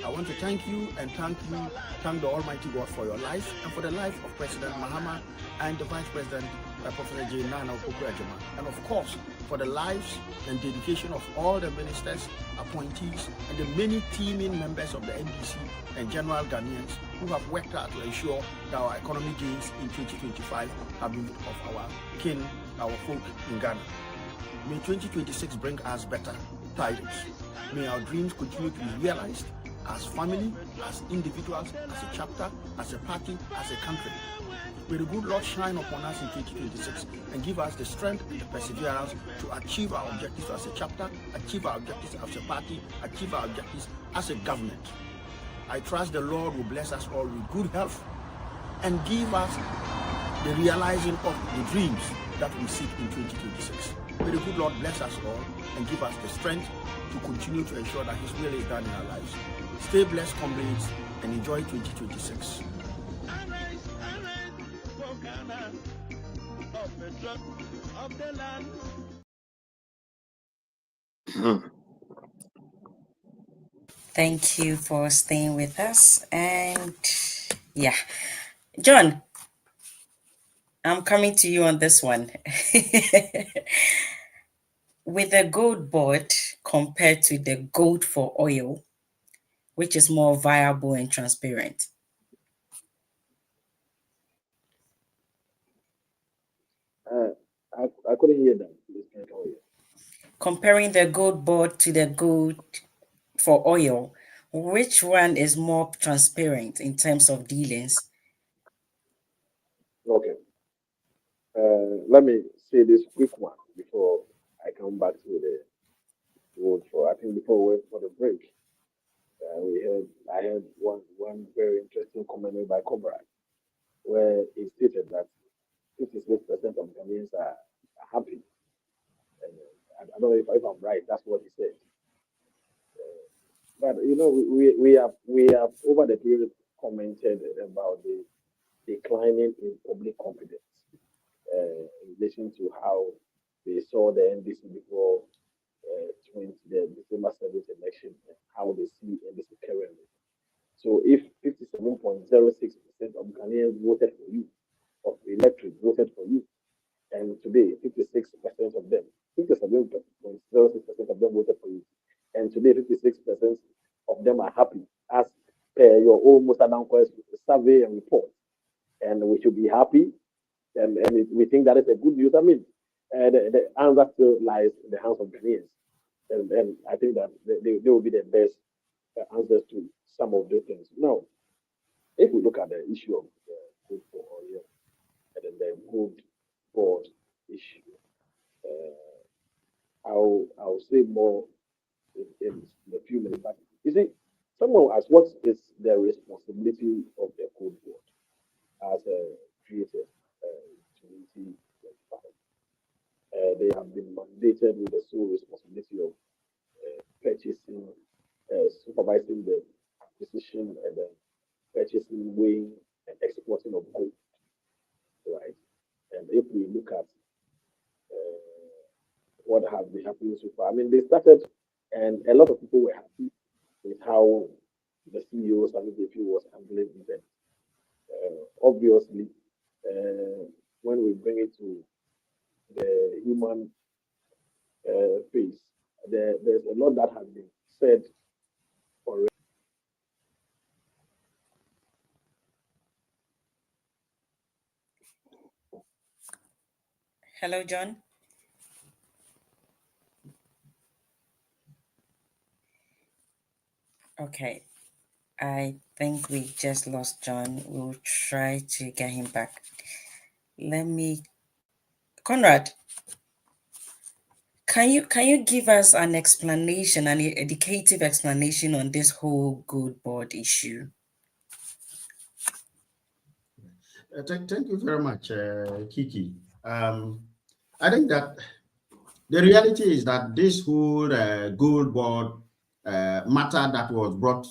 I want to thank you and thank the Almighty God for your life and for the life of President Mahama and the Vice President, Professor J. Nana Okupe-Adjumah, and of course for the lives and dedication of all the ministers, appointees, and the many teaming members of the NDC and general Ghanaians who have worked hard to ensure that our economic gains in 2025 have been of our kin, our folk in Ghana. May 2026 bring us better tidings. May our dreams continue to be realized as family, as individuals, as a chapter, as a party, as a country. May the good Lord shine upon us in 2026 and give us the strength and the perseverance to achieve our objectives as a chapter, achieve our objectives as a party, achieve our objectives as a government. I trust the Lord will bless us all with good health and give us the realizing of the dreams that we seek in 2026. May the good Lord bless us all and give us the strength to continue to ensure that His will is done in our lives. Stay blessed, comrades, and enjoy 2026. Thank you for staying with us. And yeah, John, I'm coming to you on this one. With the gold board compared to the gold for oil, which is more viable and transparent? I couldn't hear that. Please, can you hear? Comparing the gold board to the gold for oil, which one is more transparent in terms of dealings? Okay. Let me say this quick one before I come back to the vote for. I think before we went for the break, I heard one very interesting comment made by Cobra, where he stated that 56% of Ghanaians are happy. And I don't know if I'm right. That's what he said. But you know, we have over the period commented about the declining in public confidence in relation to how they saw the NDC before 20, the December 7th election and how they see NDC currently. So if 57.06% of Ghanaians voted for you, of the electorate voted for you, and today 56% of them, 57.06% of them voted for you, and today 56% of them are happy as per your own Musa Danqua's survey and report, and we should be happy, and we think that is a good news. I mean, the answer still lies in the hands of Ghanaians, and I think that they will be the best answers to some of those things. Now, if we look at the issue of food for oil and then the good board issue, I'll say more in a few minutes. But you see, someone asked, what is the responsibility of the code board as created in 2025? They have been mandated with the sole responsibility of purchasing, supervising the acquisition and the purchasing, weighing, and exporting of gold, right? And if we look at what has been happening so far, I mean, they started, and a lot of people were happy with how the CEO, Sammy was handling events. Obviously, when we bring it to the human face, there's a lot that has been said already. Hello, John. Okay, I think we just lost John. We'll try to get him back. Let me, Conrad, can you give us an explanation, an educative explanation on this whole good board issue? Thank you very much, Kikie. I think that the reality is that this whole gold board matter that was brought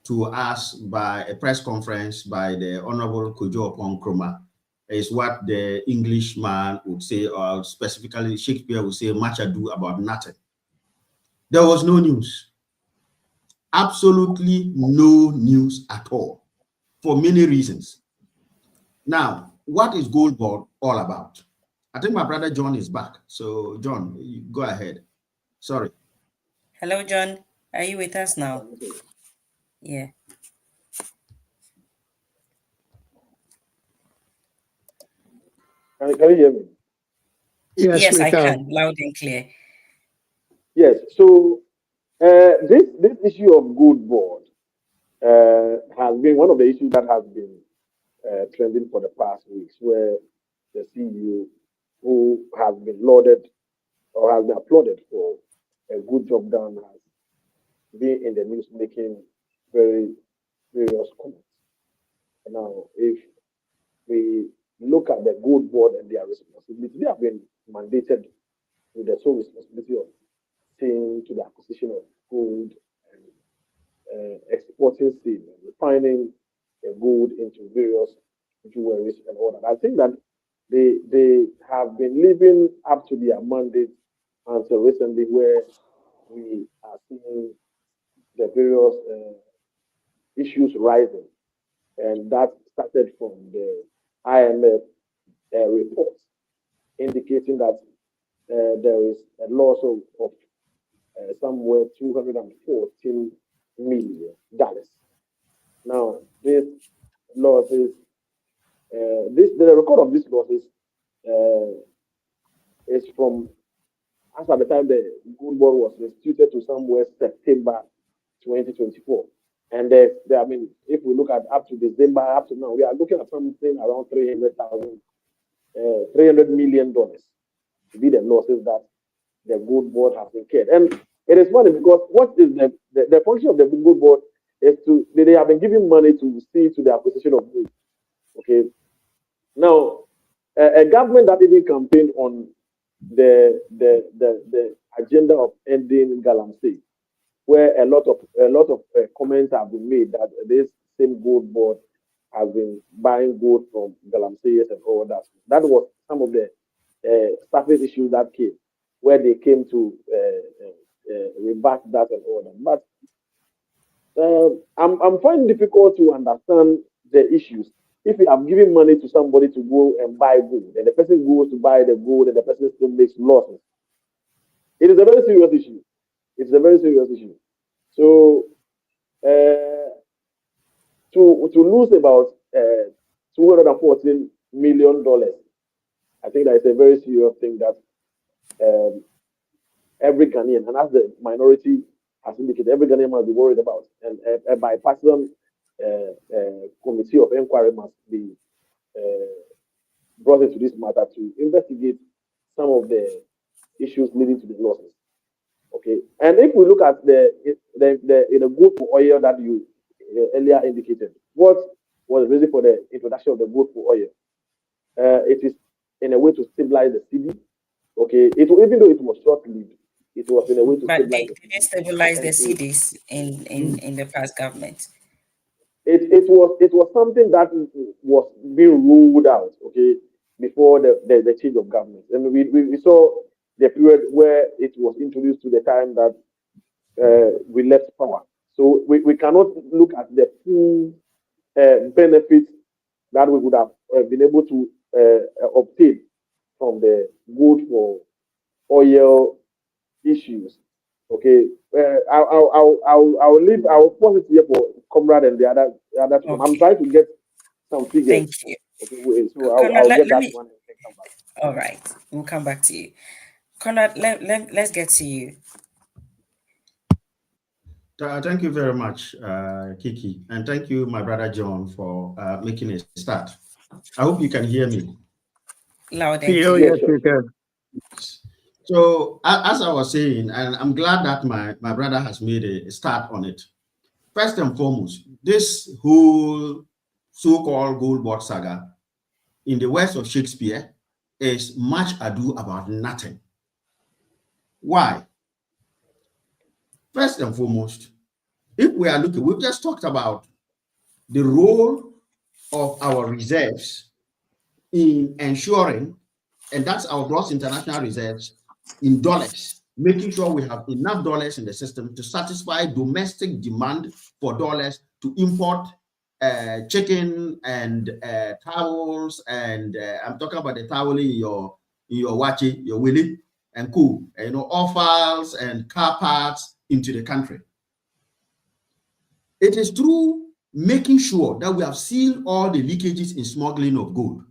to us by a press conference by the Honorable Kojo Oponkroma is what the Englishman would say, or specifically Shakespeare would say, much ado about nothing. There was no news. Absolutely no news at all, for many reasons. Now, what is gold board all about? I think my brother John is back. So, John, go ahead. Sorry. Hello, John. Are you with us now? Yeah. Can you hear me? Yes, I can, loud and clear. Yes. So this issue of good board has been one of the issues that has been trending for the past weeks, where the CEO, who has been lauded or has been applauded for a good job done, has been in the news making very serious comments. Now, if we look at the gold board and their responsibility, they have been mandated with the sole responsibility of seeing to the acquisition of gold and exporting seed and refining the gold into various jewelries and all that. I think that they have been living up to their mandate until recently, where we are seeing the various issues rising, and that started from the IMF reports indicating that there is a loss of somewhere $214 million. Now, this losses, the record of these losses is from, as at the time the gold board was instituted, to somewhere September 2024. And I mean, if we look at up to December, up to now, we are looking at something around $300 million to be the losses that the gold board has incurred. And it is funny because what is the function of the gold board is they have been giving money to see to the acquisition of gold. Okay. Now, a government that even campaigned on the agenda of ending galamsey, where a lot of comments have been made that this same gold board has been buying gold from galamseyers and all that. That was some of the surface issues that came, where they came to rebut that and all that. But I'm finding difficult to understand the issues. If you have given money to somebody to go and buy gold, and the person goes to buy the gold, and the person still makes losses, it is a very serious issue. It's a very serious issue. So to lose about $214 million, I think that is a very serious thing that every Ghanaian, and as the minority has indicated, every Ghanaian must be worried about. And a bipartisan committee of inquiry must be brought into this matter to investigate some of the issues leading to the losses. Okay, and if we look at the gold for oil that you earlier indicated, what was the reason for the introduction of the gold for oil? It is in a way to stabilize the city. Okay, even though it was short-lived, it was in a way to But stabilize. they didn't stabilize the cities in the past government. It was something that was being ruled out. Okay, before the change of government, and we saw the period where it was introduced to the time that we left power. So we cannot look at the full benefits that we would have been able to obtain from the gold for oil issues. Okay, I'll leave. I'll pause it here for Comrade and the other two. Okay. I'm trying to get some figures. Thank you. Okay, so Conrad, I'll get that one and come back. All right, we'll come back to you. Conrad, let's get to you. Thank you very much, Kikie, and thank you, my brother John, for making a start. I hope you can hear me. Loud and Oh, clear. yes, we can. So, as I was saying, and I'm glad that my brother has made a start on it. First and foremost, this whole so-called gold board saga in the words of Shakespeare is much ado about nothing. Why? First and foremost, if we are looking, we've just talked about the role of our reserves in ensuring, and that's our gross international reserves in dollars, making sure we have enough dollars in the system to satisfy domestic demand for dollars to import chicken and towels, and I'm talking about the towel in your wachi, your willy, and cool, offals and car parts into the country. It is through making sure that we have sealed all the leakages in smuggling of gold,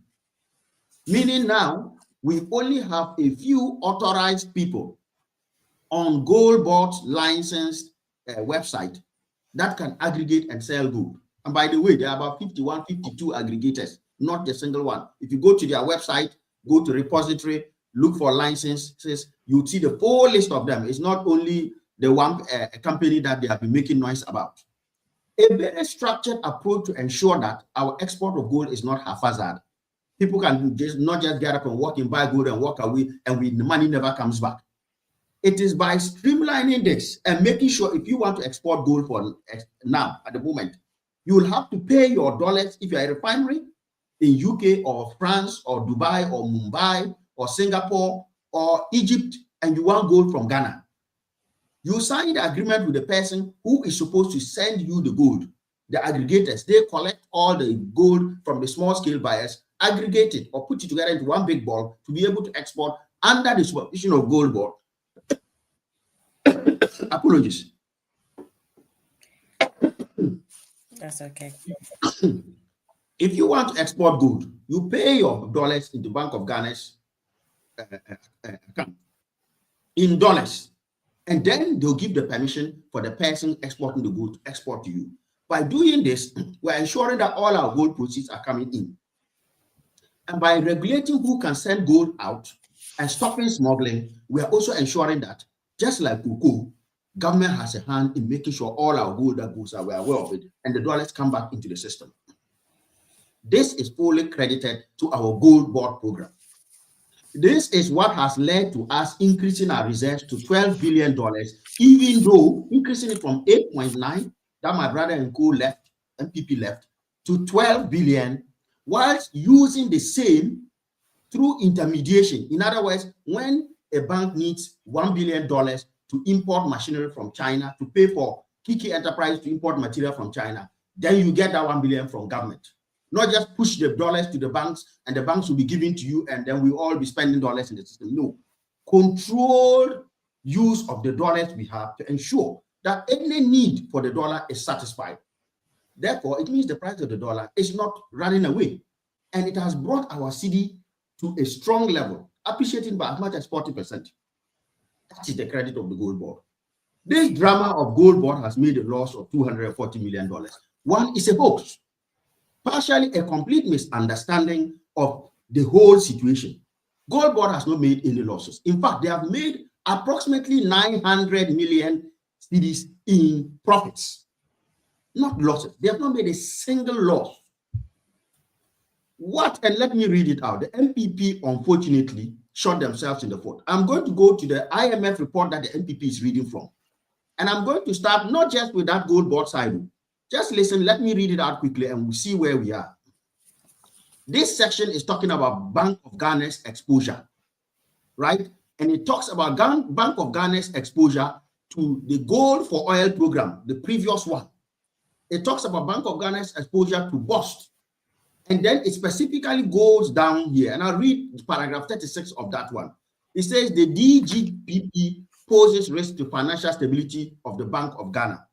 meaning now we only have a few authorized people on gold board licensed website that can aggregate and sell gold. And by the way, there are about 51, 52 aggregators, not the single one. If you go to their website, go to repository, look for licenses, you'll see the full list of them. It's not only the one company that they have been making noise about. A very structured approach to ensure that our export of gold is not haphazard. People can not just get up and walk in, buy gold and walk away, and the money never comes back. It is by streamlining this and making sure if you want to export gold for now, at the moment, you will have to pay your dollars if you're a refinery in UK or France or Dubai or Mumbai or Singapore or Egypt, and you want gold from Ghana. You sign the agreement with the person who is supposed to send you the gold. The aggregators, they collect all the gold from the small scale buyers, aggregate it or put it together into one big ball to be able to export under the supervision of gold board. Apologies. That's okay. If you want to export gold, you pay your dollars into Bank of Ghana's account in dollars. And then they'll give the permission for the person exporting the gold to export to you. By doing this, we're ensuring that all our gold proceeds are coming in. And by regulating who can send gold out and stopping smuggling, we are also ensuring that, just like cocoa, government has a hand in making sure all our gold that goes out, we are aware of it, and the dollars come back into the system. This is fully credited to our gold board program. This is what has led to us increasing our reserves to $12 billion, even though increasing it from 8.9 that my brother and co left, MPP left, to 12 billion, whilst using the same through intermediation. In other words, when a bank needs $1 billion to import machinery from China to pay for Kikie Enterprise to import material from China, then you get that 1 billion from government. Not just push the dollars to the banks and the banks will be giving to you and then we all be spending dollars in the system. No. Controlled use of the dollars we have to ensure that any need for the dollar is satisfied. Therefore, it means the price of the dollar is not running away. And it has brought our cedi to a strong level, appreciating by as much as 40%. That is the credit of the gold board. This drama of gold board has made a loss of $240 million. One is a hoax, partially a complete misunderstanding of the whole situation. Gold board has not made any losses. In fact, they have made approximately 900 million cedis in profits, not losses. They have not made a single loss. What, and let me read it out. The MPP, unfortunately, shot themselves in the foot. I'm going to go to the IMF report that the MPP is reading from. And I'm going to start not just with that gold board side. Just listen, let me read it out quickly and we'll see where we are. This section is talking about Bank of Ghana's exposure, right? And it talks about Bank of Ghana's exposure to the gold for oil program, the previous one. It talks about Bank of Ghana's exposure to bust. And then it specifically goes down here. And I'll read paragraph 36 of that one. It says the DGPP poses risk to financial stability of the Bank of Ghana.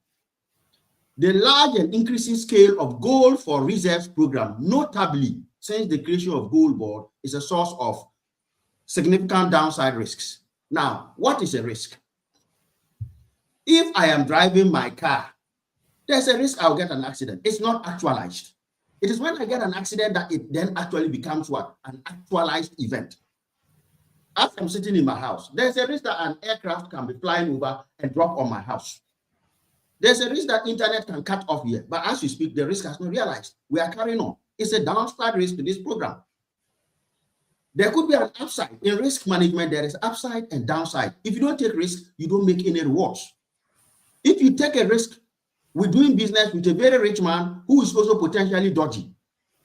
The large and increasing scale of gold for reserves program, notably since the creation of gold board, is a source of significant downside risks. Now, what is a risk? If I am driving my car, there's a risk I'll get an accident. It's not actualized. It is when I get an accident that it then actually becomes what? An actualized event. As I'm sitting in my house, there's a risk that an aircraft can be flying over and drop on my house. There's a risk that internet can cut off here. But as we speak, the risk has not realized. We are carrying on. It's a downside risk to this program. There could be an upside. In risk management, there is upside and downside. If you don't take risk, you don't make any rewards. If you take a risk with doing business with a very rich man who is also potentially dodgy,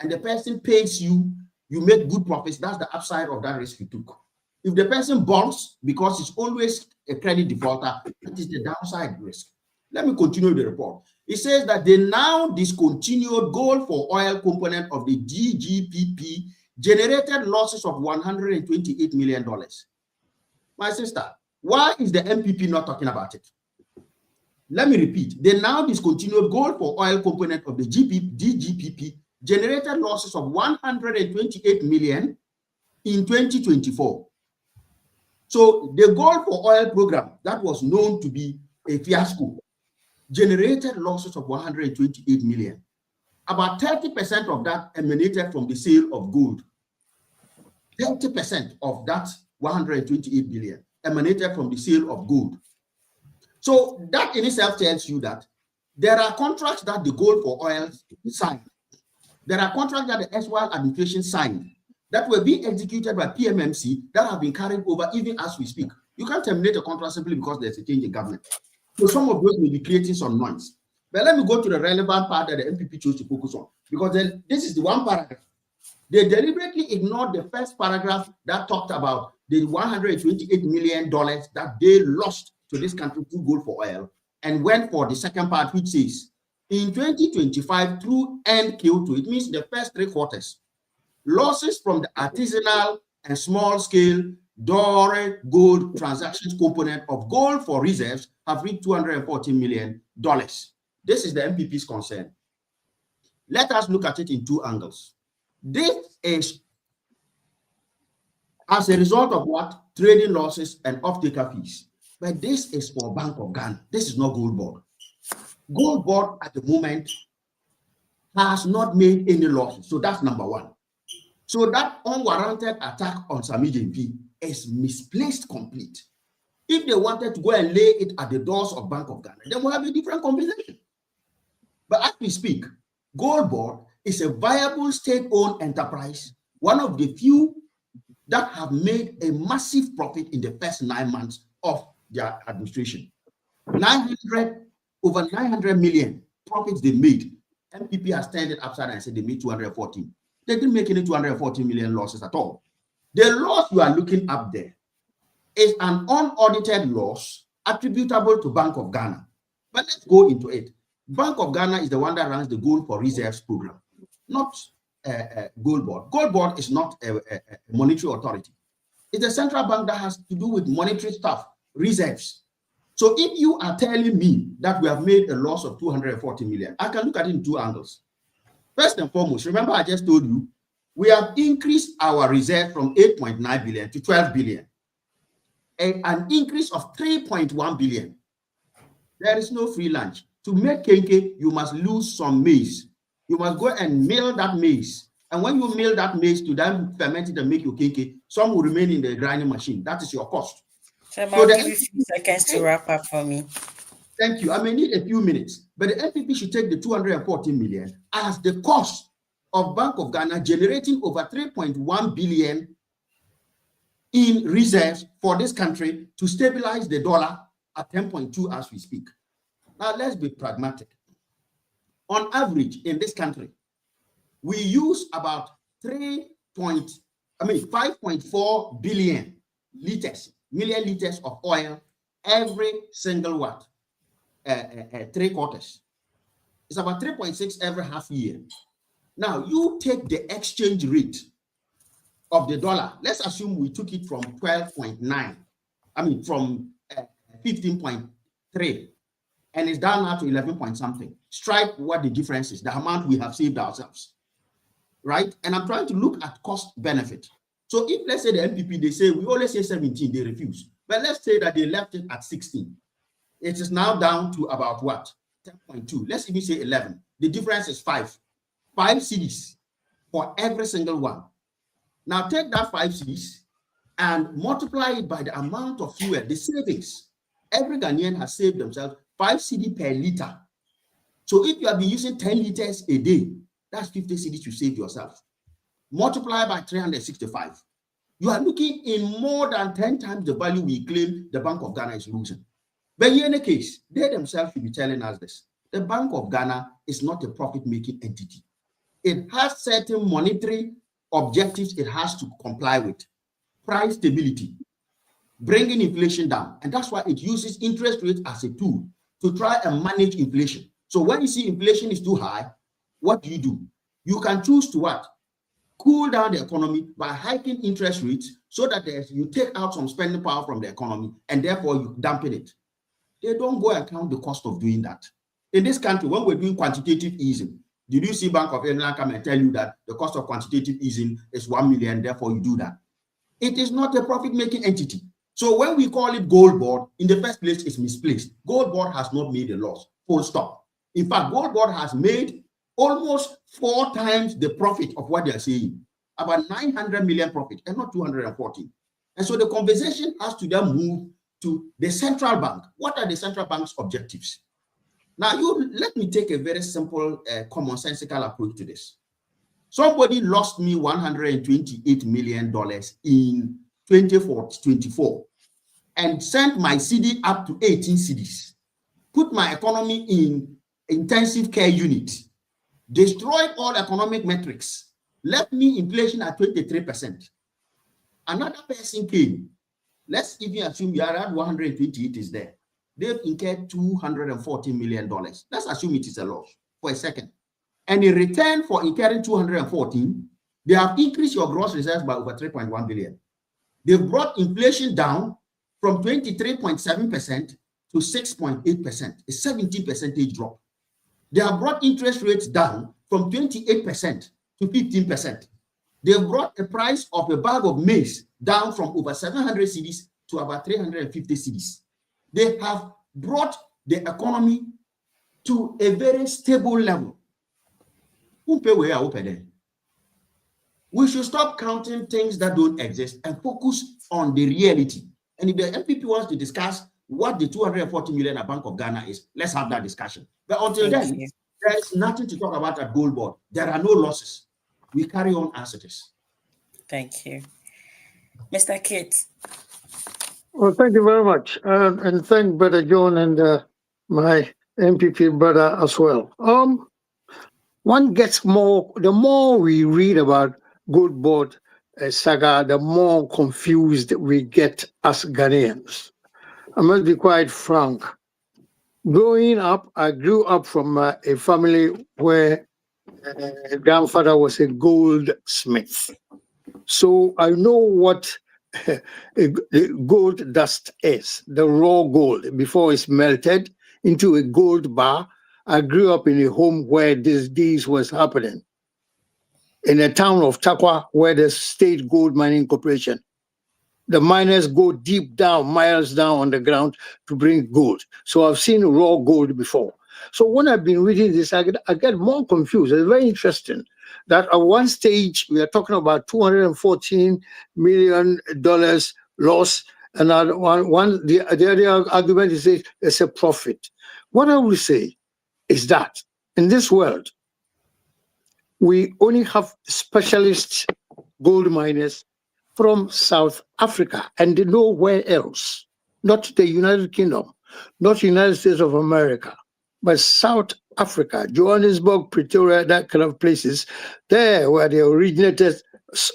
and the person pays you, you make good profits, that's the upside of that risk you took. If the person bonds because it's always a credit defaulter, that is the downside risk. Let me continue the report. It says that the now discontinued gold for oil component of the DGPP generated losses of $128 million. My sister, why is the MPP not talking about it? Let me repeat. The now discontinued gold for oil component of the DGPP generated losses of $128 million in 2024. So the gold for oil program that was known to be a fiasco generated losses of $128 million. About 30% of that emanated from the sale of gold. 30% of that $128 billion emanated from the sale of gold. So that in itself tells you that there are contracts that the gold for oil signed. There are contracts that the Eswell administration signed that were being executed by PMMC that have been carried over even as we speak. You can't terminate a contract simply because there's a change in government. So some of those may be creating some noise. But let me go to the relevant part that the MPP chose to focus on, because then this is the one paragraph. They deliberately ignored the first paragraph that talked about the $128 million that they lost to this country through gold for oil, and went for the second part, which says, in 2025 through end Q2, it means the first 3 quarters, losses from the artisanal and small-scale doré gold transactions component of gold for reserves have reached $240 million. This is the MPP's concern. Let us look at it in 2 angles. This is as a result of what? Trading losses and off-taker fees. But this is for Bank of Ghana. This is not Gold Board. Gold Board at the moment has not made any losses. So that's number 1. So that unwarranted attack on Sami JP is misplaced complete. If they wanted to go and lay it at the doors of Bank of Ghana, then we'll have a different conversation. But as we speak, Gold Board is a viable state-owned enterprise, one of the few that have made a massive profit in the first 9 months of their administration. Over 900 million profits they made. MPP has turned it upside down and said they made 214. They didn't make any 214 million losses at all. The loss you are looking up there is an unaudited loss attributable to Bank of Ghana. But let's go into it. Bank of Ghana is the one that runs the Gold for Reserves program, not Gold Board. Gold Board is not a monetary authority. It's a central bank that has to do with monetary stuff, reserves. So if you are telling me that we have made a loss of 240 million, I can look at it in two angles. First and foremost, remember I just told you, we have increased our reserve from 8.9 billion to 12 billion. An increase of 3.1 billion. There is no free lunch. To make Kikie, you must lose some maize. You must go and mill that maize. And when you mill that maize to then ferment it and make your Kikie, some will remain in the grinding machine. That is your cost. So I'll give you a few seconds to wrap up for me. Thank you. I may need a few minutes. But the NPP should take the 214 million as the cost of Bank of Ghana generating over 3.1 billion in reserves for this country to stabilize the dollar at 10.2 as we speak. Now, let's be pragmatic. On average, in this country, we use about 5.4 billion million liters of oil every single 3 quarters. It's about 3.6 every half year. Now, you take the exchange rate of the dollar. Let's assume we took it from 12.9, from 15.3, and it's down now to 11 point something. Strike what the difference is, the amount we have saved ourselves, right? And I'm trying to look at cost benefit. So if, let's say the NPP, they say, we always say 17, they refuse. But let's say that they left it at 16. It is now down to about what? 10.2. Let's even say 11. The difference is 5 cedis for every single one. Now take that 5 cedis and multiply it by the amount of fuel, the savings. Every Ghanaian has saved themselves 5 cedi per liter. So if you have been using 10 liters a day, that's 50 cedis you saved yourself. Multiply by 365. You are looking in more than 10 times the value we claim the Bank of Ghana is losing. But in any case, they themselves should be telling us this. The Bank of Ghana is not a profit-making entity. It has certain monetary objectives it has to comply with. Price stability, bringing inflation down. And that's why it uses interest rates as a tool to try and manage inflation. So when you see inflation is too high, what do? You can choose to what? Cool down the economy by hiking interest rates so that you take out some spending power from the economy and therefore you dampen it. They don't go and count the cost of doing that. In this country, when we're doing quantitative easing, did you see Bank of England come and tell you that the cost of quantitative easing is 1 million, therefore you do that? It is not a profit-making entity. So when we call it Gold Board, in the first place, it's misplaced. Gold Board has not made a loss, full stop. In fact, Gold Board has made almost 4 times the profit of what they are saying, about 900 million profit and not 240. And so the conversation has to then move to the central bank. What are the central bank's objectives? Now, let me take a very simple, commonsensical approach to this. Somebody lost me $128 million in 2024 and sent my CD up to 18 CDs, put my economy in intensive care unit, destroyed all economic metrics, left me inflation at 23%. Another person came. Let's even assume you are at 128 is there. They've incurred $240 million. Let's assume it is a loss for a second. And in return for incurring 214, they have increased your gross reserves by over 3.1 billion. They've brought inflation down from 23.7% to 6.8%, a 17% drop. They have brought interest rates down from 28% to 15%. They've brought the price of a bag of maize down from over 700 cedis to about 350 cedis. They have brought the economy to a very stable level. We should stop counting things that don't exist and focus on the reality. And if the MPP wants to discuss what the 240 million at Bank of Ghana is, let's have that discussion. But until then, there is nothing to talk about at Gold Board. There are no losses. We carry on as it is. Thank you. Mr. Kit. Well, thank you very much. And thank Brother John and my MPP brother as well. One gets more, the more we read about Gold Board saga, the more confused we get as Ghanaians. I must be quite frank. Growing up, I grew up from a family where grandfather was a goldsmith. So I know what gold dust is, the raw gold, before it's melted into a gold bar. I grew up in a home where this was happening. In a town of Takwa, where the State Gold Mining Corporation, the miners go deep down, miles down on the ground to bring gold. So I've seen raw gold before. So when I've been reading this, I get more confused. It's very interesting that at one stage we are talking about $214 million loss, and the other argument is it's a profit. What I will say is that in this world, we only have specialist gold miners from South Africa and nowhere else, not the United Kingdom, not United States of America, but South Africa, Johannesburg, Pretoria, that kind of places. There were the originators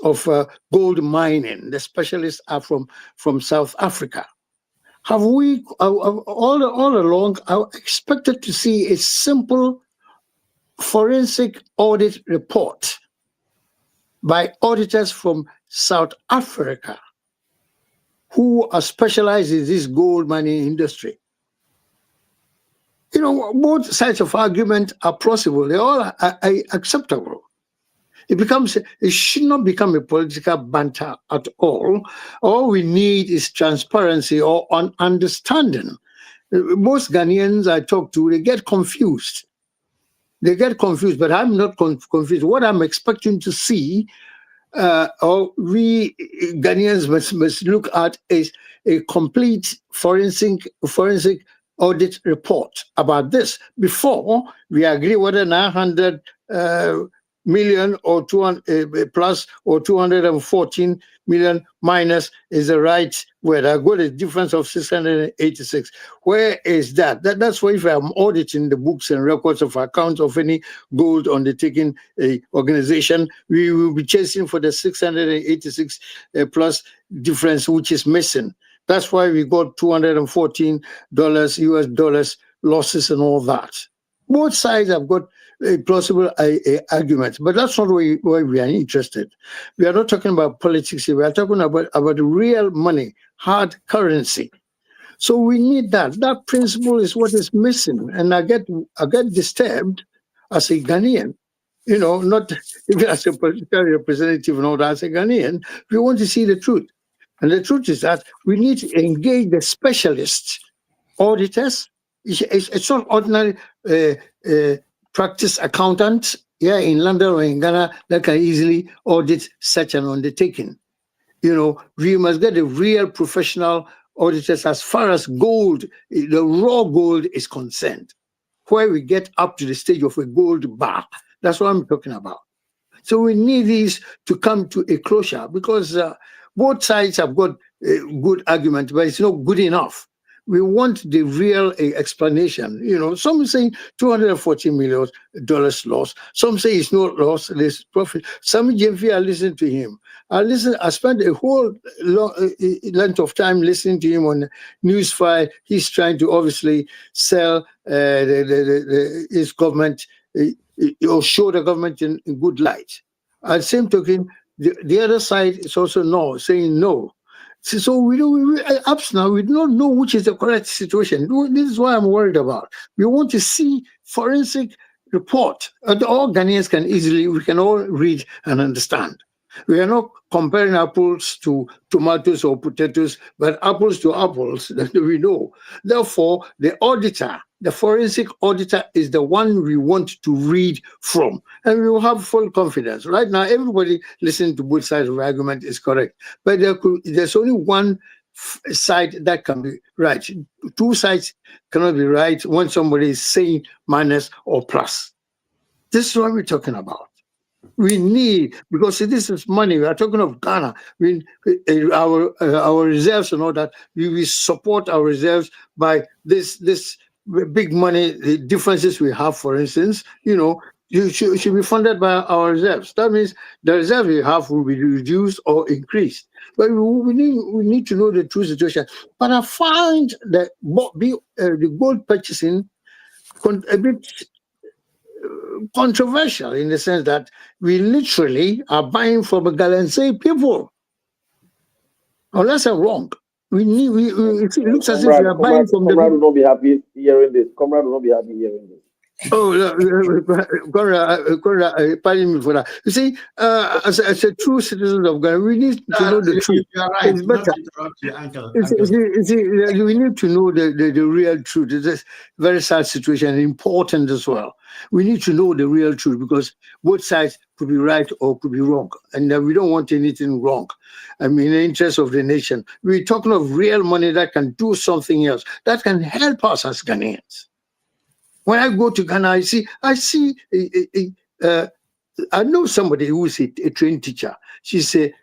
of gold mining. The specialists are from South Africa. Have we, all along, I expected to see a simple forensic audit report by auditors from South Africa who are specialized in this gold mining industry. You know, both sides of argument are plausible. They all are acceptable. It should not become a political banter at all. All we need is transparency or understanding. Most Ghanaians I talk to, they get confused. But I'm not confused. What I'm expecting to see, or we Ghanaians must look at, is a complete forensic audit report about this before we agree whether 900 million or 200 plus or 214 million minus is the right word. I got a difference of 686. Where is that? That's why if I'm auditing the books and records of accounts of any gold undertaking organization, we will be chasing for the 686 plus difference, which is missing. That's why we got $214 US dollars losses and all that. Both sides have got plausible arguments, but that's not why we are interested. We are not talking about politics here. We are talking about real money, hard currency. So we need that. That principle is what is missing, and I get disturbed as a Ghanaian. You know, not even as a political representative and all that. As a Ghanaian, we want to see the truth, and the truth is that we need to engage the specialists, auditors. It's not ordinary practice accountants here in London or in Ghana that can easily audit such an undertaking. You know, we must get the real professional auditors as far as gold, the raw gold is concerned, where we get up to the stage of a gold bar. That's what I'm talking about. So we need these to come to a closure because both sides have got a good argument, but it's not good enough. We want the real explanation. You know, some say $240 million loss. Some say it's not loss, it's profit. Some GMV, I listen to him. I spent a whole length of time listening to him on Newsfire. He's trying to obviously sell his government or show the government in good light. At the same token, the other side is also saying no. So we up now, we don't know which is the correct situation. This is what I'm worried about. We want to see forensic report. All Ghanaians we can all read and understand. We are not comparing apples to tomatoes or potatoes, but apples to apples that we know. Therefore, the auditor, the forensic auditor, is the one we want to read from, and we will have full confidence. Right now, everybody listening to both sides of the argument is correct, but there's only one side that can be right. Two sides cannot be right when somebody is saying minus or plus. This is what we're talking about. We need, because this is money. We are talking of Ghana. Our reserves and all that. We support our reserves by this big money. The differences we have, for instance, you should be funded by our reserves. That means the reserve we have will be reduced or increased. But we need to know the true situation. But I find that the gold purchasing a bit controversial in the sense that we literally are buying from the Galansay people. Unless I'm wrong, it looks as if we are buying from the Comrade people. will not be happy hearing this. Comrade will not be happy hearing this. Oh, pardon me for that. You see, as a true citizen of Ghana, we need to know the truth. You are right. It's Not better. to interrupt you, Uncle. We need to know the real truth. It's a very sad situation and important as well. We need to know the real truth because both sides could be right or could be wrong. And we don't want anything wrong. I mean, in the interest of the nation, we're talking of real money that can do something else, that can help us as Ghanaians. When I go to Ghana, I know somebody who is a trained teacher. She's a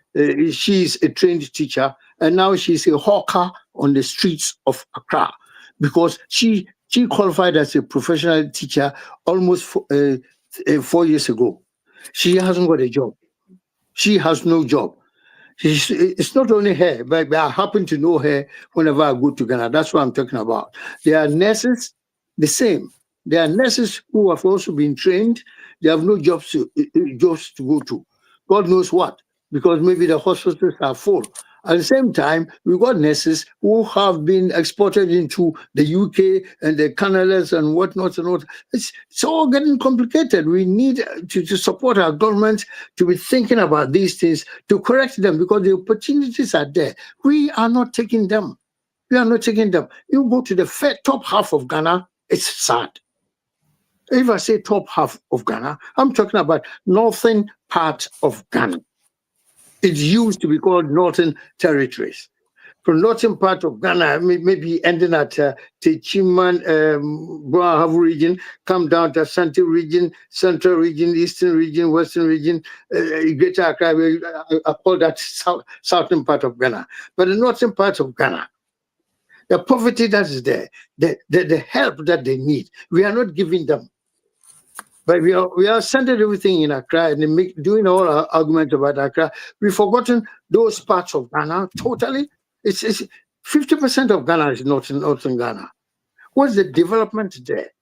trained teacher, and now she's a hawker on the streets of Accra because she qualified as a professional teacher almost 4 years ago. She hasn't got a job. She has no job. It's not only her, but I happen to know her whenever I go to Ghana. That's what I'm talking about. There are nurses, the same. There are nurses who have also been trained. They have no jobs to go to. God knows what, because maybe the hospitals are full. At the same time, we've got nurses who have been exported into the UK and the Canada and whatnot and what. It's all getting complicated. We need to support our government to be thinking about these things, to correct them, because the opportunities are there. We are not taking them. We are not taking them. You go to the top half of Ghana, it's sad. If I say top half of Ghana, I'm talking about northern part of Ghana. It used to be called Northern Territories. From northern part of Ghana, maybe ending at Techiman, Braham region, come down to Ashanti region, Central region, Eastern region, Western region, Greater Accra. I call that southern part of Ghana. But the northern part of Ghana, the poverty that is there, the help that they need, we are not giving them. But we are centered everything in Accra and doing all our arguments about Accra. We've forgotten those parts of Ghana totally. It's 50% of Ghana is northern Ghana. What's the development there?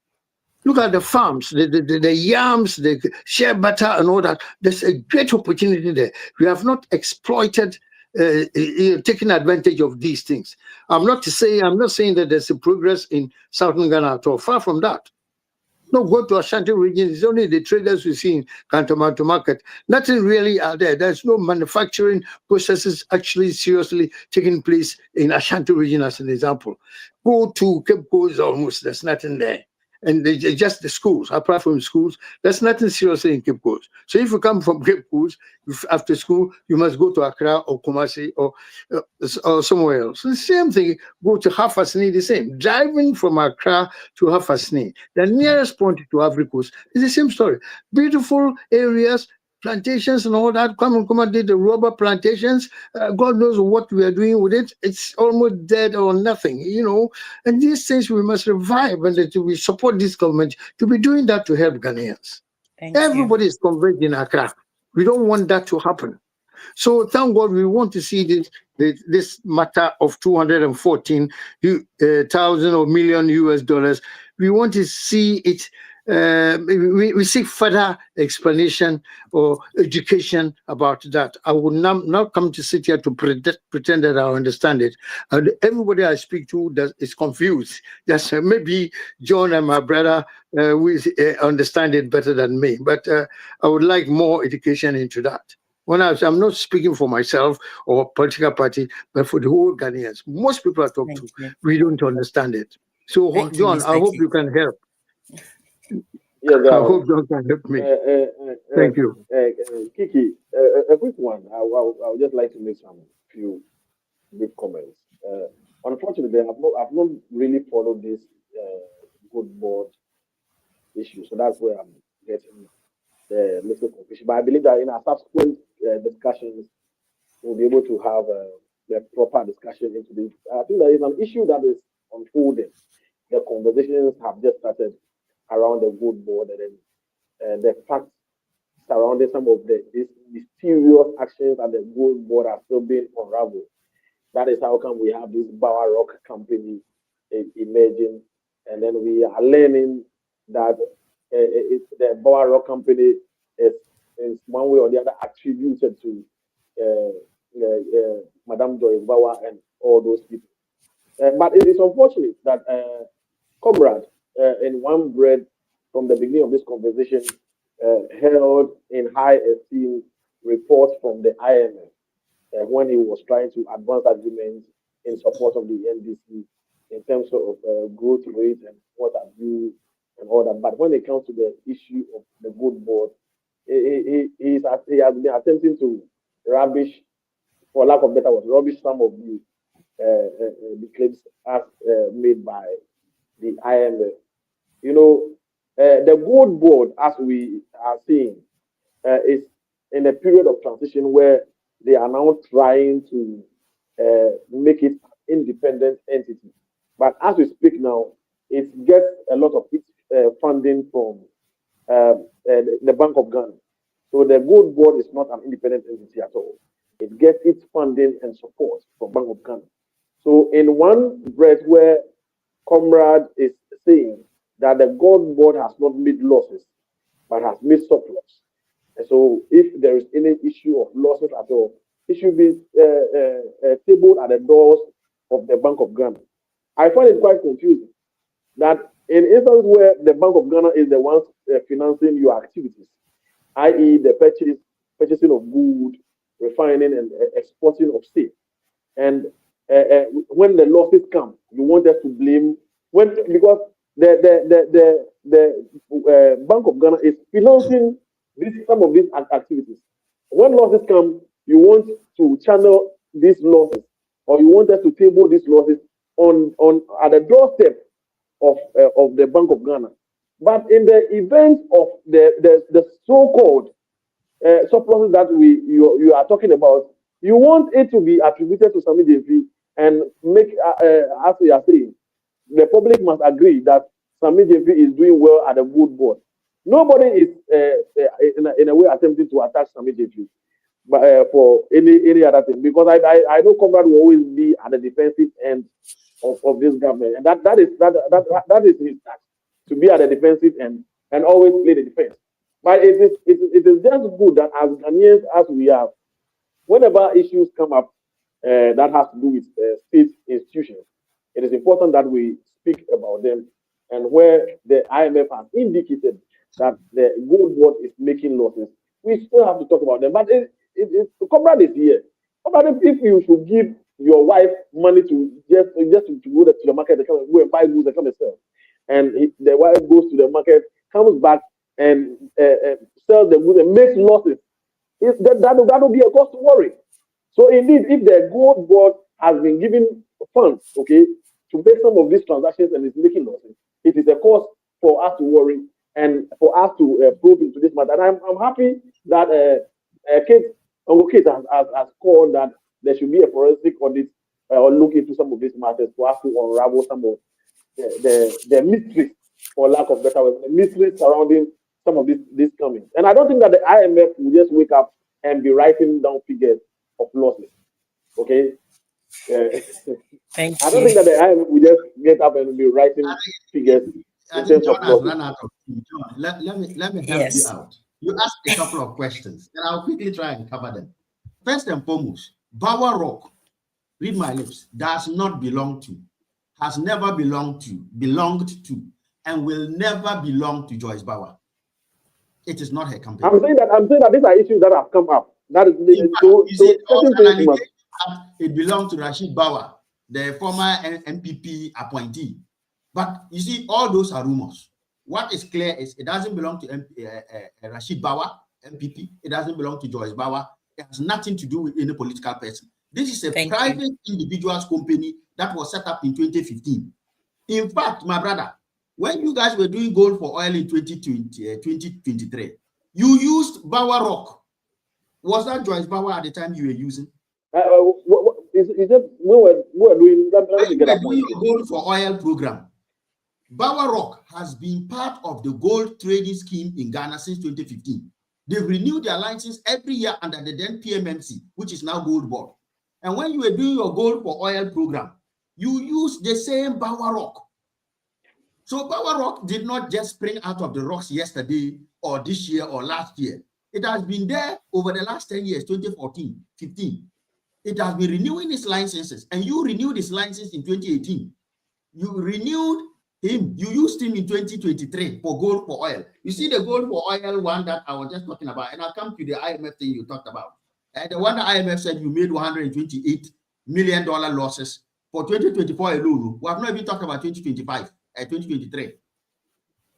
Look at the farms, the yams, the shea butter and all that. There's a great opportunity there. We have not exploited, taken advantage of these things. I'm not saying that there's a progress in southern Ghana at all. Far from that. No, go to Ashanti region. It's only the traders we see in Kantomanto market. Nothing really out there. There's no manufacturing processes actually seriously taking place in Ashanti region, as an example. Go to Cape Coast, almost there's nothing there. And just the schools, apart from schools, there's nothing seriously in Cape Coast. So if you come from Cape Coast, after school, you must go to Accra or Kumasi or somewhere else. So the same thing, go to Hafasni, the same. Driving from Accra to Hafasni, the nearest point to Ivory Coast, is the same story. Beautiful areas, plantations and all that. Come and did the rubber plantations. God knows what we are doing with it. It's almost dead or nothing, And these things we must revive, and that we support this government to be doing that to help Ghanaians. Everybody is converged in Accra. We don't want that to happen. So thank God we want to see this matter of 214,000 or million US dollars. We want to see it. We seek further explanation or education about that. I will not come to sit here to pretend that I understand it. Everybody I speak to is confused. Just maybe John and my brother will understand it better than me. But I would like more education into that. I'm not speaking for myself or political party, but for the whole Ghanaians. Most people I talk to, we don't understand it. So, John, I hope you can help. Yes, I hope John can help me. Thank you. Kikie, a quick one. I would just like to make some few brief comments. Unfortunately, I've not really followed this good board issue, so that's where I'm getting the little confusion. But I believe that in our subsequent discussions, we'll be able to have the proper discussion into this. I think there is an issue that is unfolding. The conversations have just started around the good board, and then the facts surrounding some of these mysterious actions at the good board are still being unraveled. That is how come we have this Bower Rock company emerging, and then we are learning that the Bower Rock company is one way or the other attributed to Madame Joyce Bower and all those people. But it is unfortunate that Comrade, in one breath from the beginning of this conversation, held in high esteem reports from the IMF when he was trying to advance arguments in support of the NDC in terms of growth rate and what have you and all that. But when it comes to the issue of the good board, he has been attempting to rubbish, for lack of better words, rubbish some of the claims as made by the IMF. You know, the good board, as we are seeing, is in a period of transition where they are now trying to make it an independent entity. But as we speak now, it gets a lot of its funding from the Bank of Ghana. So the Gold Board is not an independent entity at all. It gets its funding and support from Bank of Ghana. So in one breath where Comrade is saying that the Gold Board has not made losses, but has made surplus. And so if there is any issue of losses at all, it should be tabled at the doors of the Bank of Ghana. I find it quite confusing that in instances where the Bank of Ghana is the ones financing your activities, i.e. the purchasing of goods, refining and exporting of steel, and when the losses come, you want us to blame because the Bank of Ghana is financing some of these activities. When losses come, you want to channel these losses, or you want us to table these losses on at the doorstep of the Bank of Ghana. But in the event of the so-called surpluses that you are talking about, you want it to be attributed to Sami JP and make, as we are saying, the public must agree that Sami JP is doing well at a good board. Nobody is in a way attempting to attack Sami JP, but for any other thing, because I know Comrade will always be at the defensive end of this government, and that is his task, to be at the defensive end and always play the defense. But it is just good that as Ghanaians as we are, whenever issues come up that has to do with state institutions, it is important that we speak about them. And where the IMF has indicated that the gold board is making losses, we still have to talk about them. But Comrade is here. Comrade, if you should give your wife money to just to go to the market, go and buy goods and come and sell, and the wife goes to the market, comes back and sells the goods and makes losses, that will be a cause to worry. So indeed, if the gold board has been given funds, okay, to make some of these transactions and is making losses, it is a cause for us to worry and for us to probe into this matter. And I'm happy that Uncle Kate has called that there should be a forensic audit or look into some of these matters for us to unravel some of the mysteries, for lack of better words, the mysteries surrounding some of these comings. And I don't think that the IMF will just wake up and be writing down figures of losses. Okay? Thank I don't you. think that the IMF will just get up and be writing figures. I think John has run out of time. John, let me help you Yes. out. You asked a couple of questions, and I'll quickly try and cover them. First and foremost, Bower Rock, read my lips, does not belong to, has never belonged to, and will never belong to Joyce Bower. It is not her company. I'm saying that these are issues that have come up. That is it belongs to Rashid Bower, the former MPP appointee. But you see, all those are rumors. What is clear is it doesn't belong to Rashid Bower, MPP. It doesn't belong to Joyce Bower. It has nothing to do with any political person. This is a private individual's company that was set up in 2015. In fact, my brother, when you guys were doing gold for oil in 2023, You used Bauer Rock. Was that Joyce Bauer at the time you were using? Is it we were doing? Let me get a point. Your gold for oil program. Bauer Rock has been part of the gold trading scheme in Ghana since 2015. They've renewed their license every year under the then PMMC, which is now Gold Board. And when you were doing your gold for oil program, you used the same Bauer Rock. So Bauer Rock did not just spring out of the rocks yesterday or this year or last year. It has been there over the last 10 years, 2014, 15. It has been renewing its licenses, and you renewed its license in 2018. You renewed him, you used him in 2023 for gold for oil. You see the gold for oil one that I was just talking about, and I'll come to the IMF thing you talked about. The one that IMF said you made $128 million losses for 2024 alone. We have not even talked about 2025, 2023.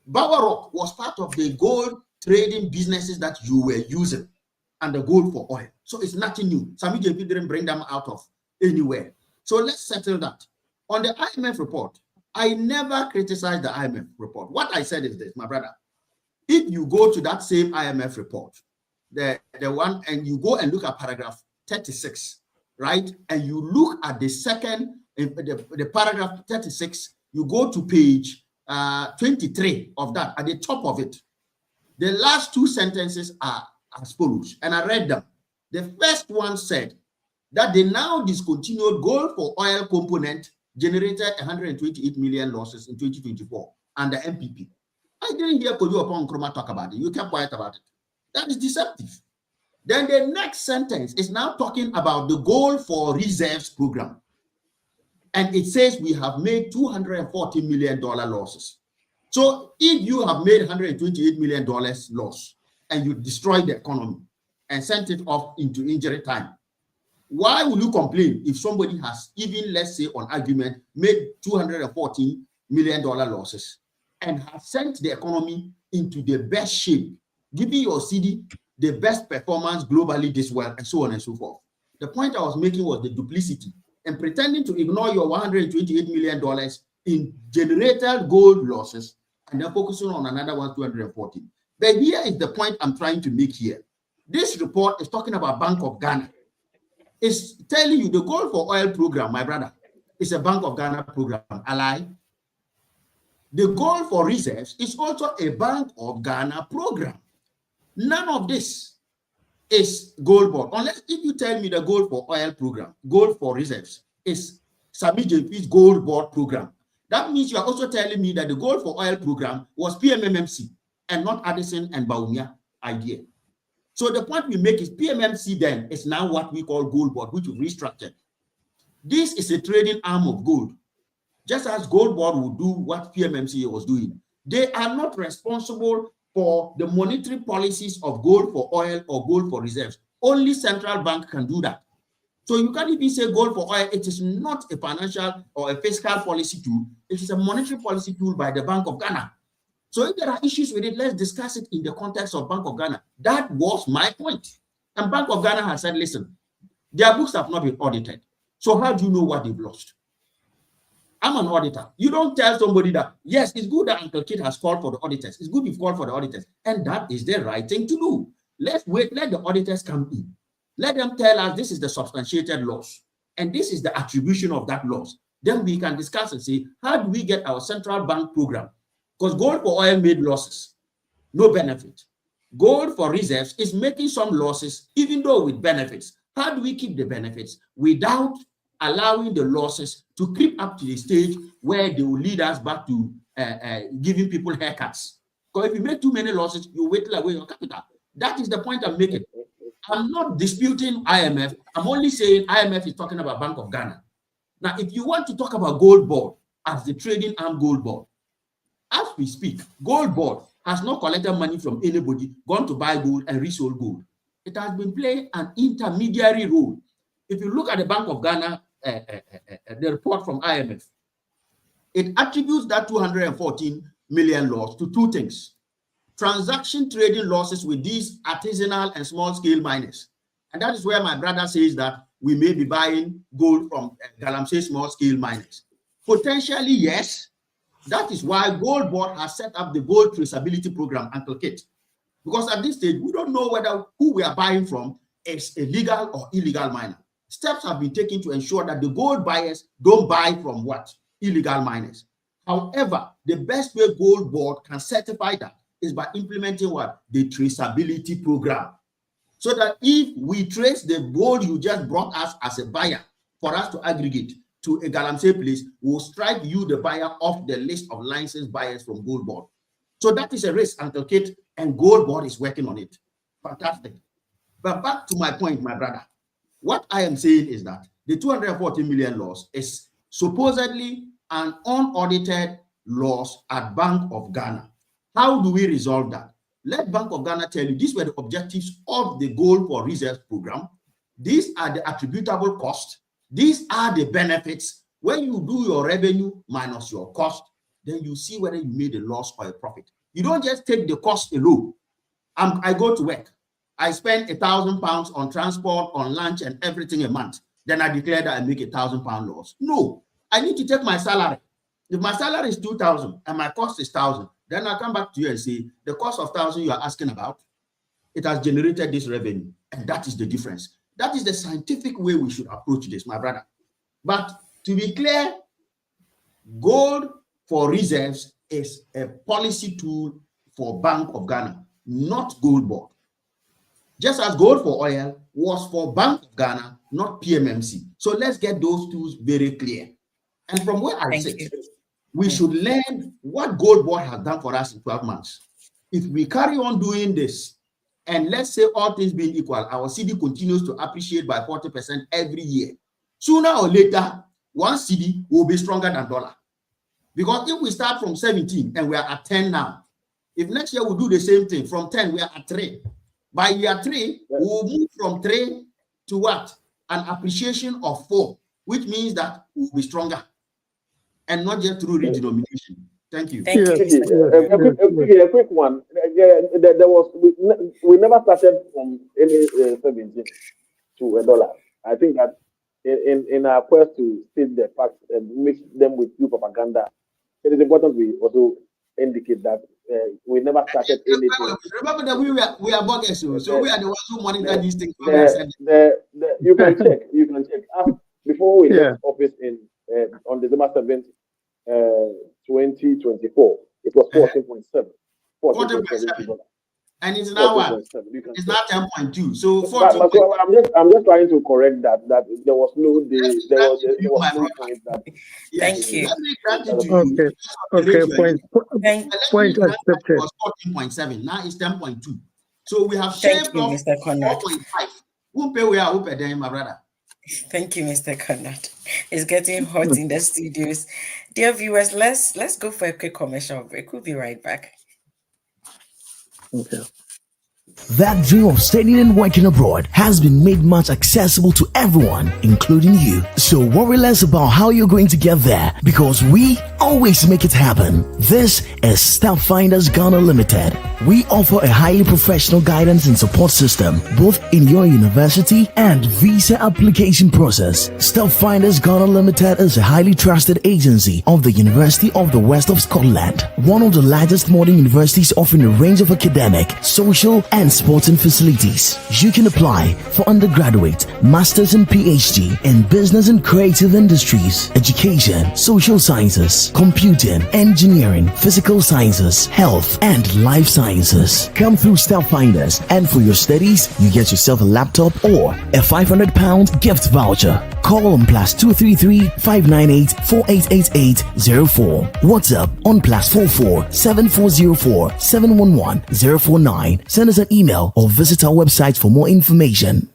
Bauer Rock was part of the gold trading businesses that you were using and the gold for oil. So it's nothing new. Some JP didn't bring them out of anywhere. So let's settle that. On the IMF report, I never criticized the IMF report. What I said is this, my brother. If you go to that same IMF report, the one, and you go and look at paragraph 36, right? And you look at the second, the paragraph 36, you go to page 23 of that, at the top of it. The last two sentences are as follows, and I read them. The first one said that the now discontinued gold for oil component generated 128 million losses in 2024 under MPP. I didn't hear Kojo upon Nkrumah talk about it. You kept quiet about it. That is deceptive. Then the next sentence is now talking about the gold for reserves program. And it says we have made $240 million losses. So if you have made $128 million loss and you destroyed the economy and sent it off into injury time, why will you complain if somebody has, even let's say on argument, made $214 million losses and has sent the economy into the best shape, giving your city the best performance globally this well, and so on and so forth? The point I was making was the duplicity and pretending to ignore your $128 million in generated gold losses and then focusing on another one, 240. But here is the point I'm trying to make here. This report is talking about Bank of Ghana. It's telling you the gold for oil program, my brother, is a Bank of Ghana program. A lie. The gold for reserves is also a Bank of Ghana program. None of this is Gold Board. Unless if you tell me the gold for oil program, gold for reserves, is Sami JP's Gold Board program. That means you are also telling me that the gold for oil program was PMMC and not Addison and Baumia idea. So the point we make is PMMC then is now what we call Gold Board, which we restructured. This is a trading arm of gold. Just as Gold Board would do what PMMC was doing. They are not responsible for the monetary policies of gold for oil or gold for reserves. Only central bank can do that. So you can't even say gold for oil. It is not a financial or a fiscal policy tool. It is a monetary policy tool by the Bank of Ghana. So if there are issues with it, let's discuss it in the context of Bank of Ghana. That was my point. And Bank of Ghana has said, listen, their books have not been audited. So how do you know what they've lost? I'm an auditor. You don't tell somebody that, yes, it's good that Uncle Kid has called for the auditors. It's good you've called for the auditors. And that is the right thing to do. Let's wait, let the auditors come in. Let them tell us this is the substantiated loss. And this is the attribution of that loss. Then we can discuss and say, how do we get our central bank program? Because gold for oil made losses, no benefit. Gold for reserves is making some losses, even though with benefits. How do we keep the benefits without allowing the losses to creep up to the stage where they will lead us back to giving people haircuts? Because if you make too many losses, you whittle away your capital. That is the point I'm making. I'm not disputing IMF. I'm only saying IMF is talking about Bank of Ghana. Now, if you want to talk about Gold Board as the trading arm Gold Board, as we speak, Gold Board has not collected money from anybody, gone to buy gold and resold gold. It has been playing an intermediary role. If you look at the Bank of Ghana, the report from IMF, it attributes that 214 million loss to two things. Transaction trading losses with these artisanal and small-scale miners. And that is where my brother says that we may be buying gold from Galamsey small-scale miners. Potentially, yes. That is why Gold Board has set up the gold traceability program, Uncle Kit. Because at this stage, we don't know whether who we are buying from is a legal or illegal miner. Steps have been taken to ensure that the gold buyers don't buy from what? Illegal miners. However, the best way Gold Board can certify that is by implementing what? The traceability program. So that if we trace the gold you just brought us as a buyer for us to aggregate to a Galamsey place, we'll strike you, the buyer, off the list of licensed buyers from Gold Board. So that is a risk, Uncle Kate, and Gold Board is working on it. Fantastic. But back to my point, my brother. What I am saying is that the 240 million loss is supposedly an unaudited loss at Bank of Ghana. How do we resolve that? Let Bank of Ghana tell you these were the objectives of the Gold for Reserves program. These are the attributable costs. These are the benefits. When you do your revenue minus your cost, then you see whether you made a loss or a profit. You don't just take the cost alone. I go to work. I spend £1,000 on transport, on lunch, and everything a month. Then I declare that I make £1,000 loss. No, I need to take my salary. If my salary is 2,000 and my cost is 1,000, then I come back to you and say, the cost of 1,000 you are asking about, it has generated this revenue. And that is the difference. That is the scientific way we should approach this, my brother. But to be clear, Gold for Reserves is a policy tool for Bank of Ghana, not Gold Board. Just as Gold for Oil was for Bank of Ghana, not PMMC. So let's get those two very clear. And from where I sit, we should learn what Gold Board has done for us in 12 months. If we carry on doing this, and let's say all things being equal, our CD continues to appreciate by 40% every year, sooner or later, one CD will be stronger than dollar. Because if we start from 17 and we are at 10 now, if next year we do the same thing, from 10 we are at 3. By year 3, we will move from 3 to what? An appreciation of 4, which means that we will be stronger. And not just through redenomination. Thank you. Thank you. A quick one. There was we never started from any 17 to $1. I think that in our quest to state the facts and mix them with new propaganda, it is important we also indicate that we never started anything. Remember that we are bogus, so we are the ones who monitor these things. You can check. You can check. Before we left office on December 7th, 2024, it was 14.7. $14.7. And it's now what? It's now 10.2. So I'm just trying to correct that there was no there was no point that. Thank you. Point accepted. Was 14.7. Now it's 10.2. So we have shaved off 4.5. Who pay we are open there, my brother? Thank you, Mr. Conrad. It's getting hot in the studios. Dear viewers, let's go for a quick commercial break. We'll be right back. Okay. That dream of studying and working abroad has been made much accessible to everyone, including you. So worry less about how you're going to get there, because we always make it happen. This is Step Finders Ghana Limited. We offer a highly professional guidance and support system, both in your university and visa application process. Step Finders Ghana Limited is a highly trusted agency of the University of the West of Scotland, one of the largest modern universities offering a range of academic, social, and sporting facilities. You can apply for undergraduate, master's and PhD in business and creative industries, education, social sciences, computing, engineering, physical sciences, health, and life sciences. Come through Step Finders, and for your studies, you get yourself a laptop or a £500 gift voucher. Call on +233 598 4888 04. WhatsApp on +44 7404 711 049. Send us an email or visit our website for more information.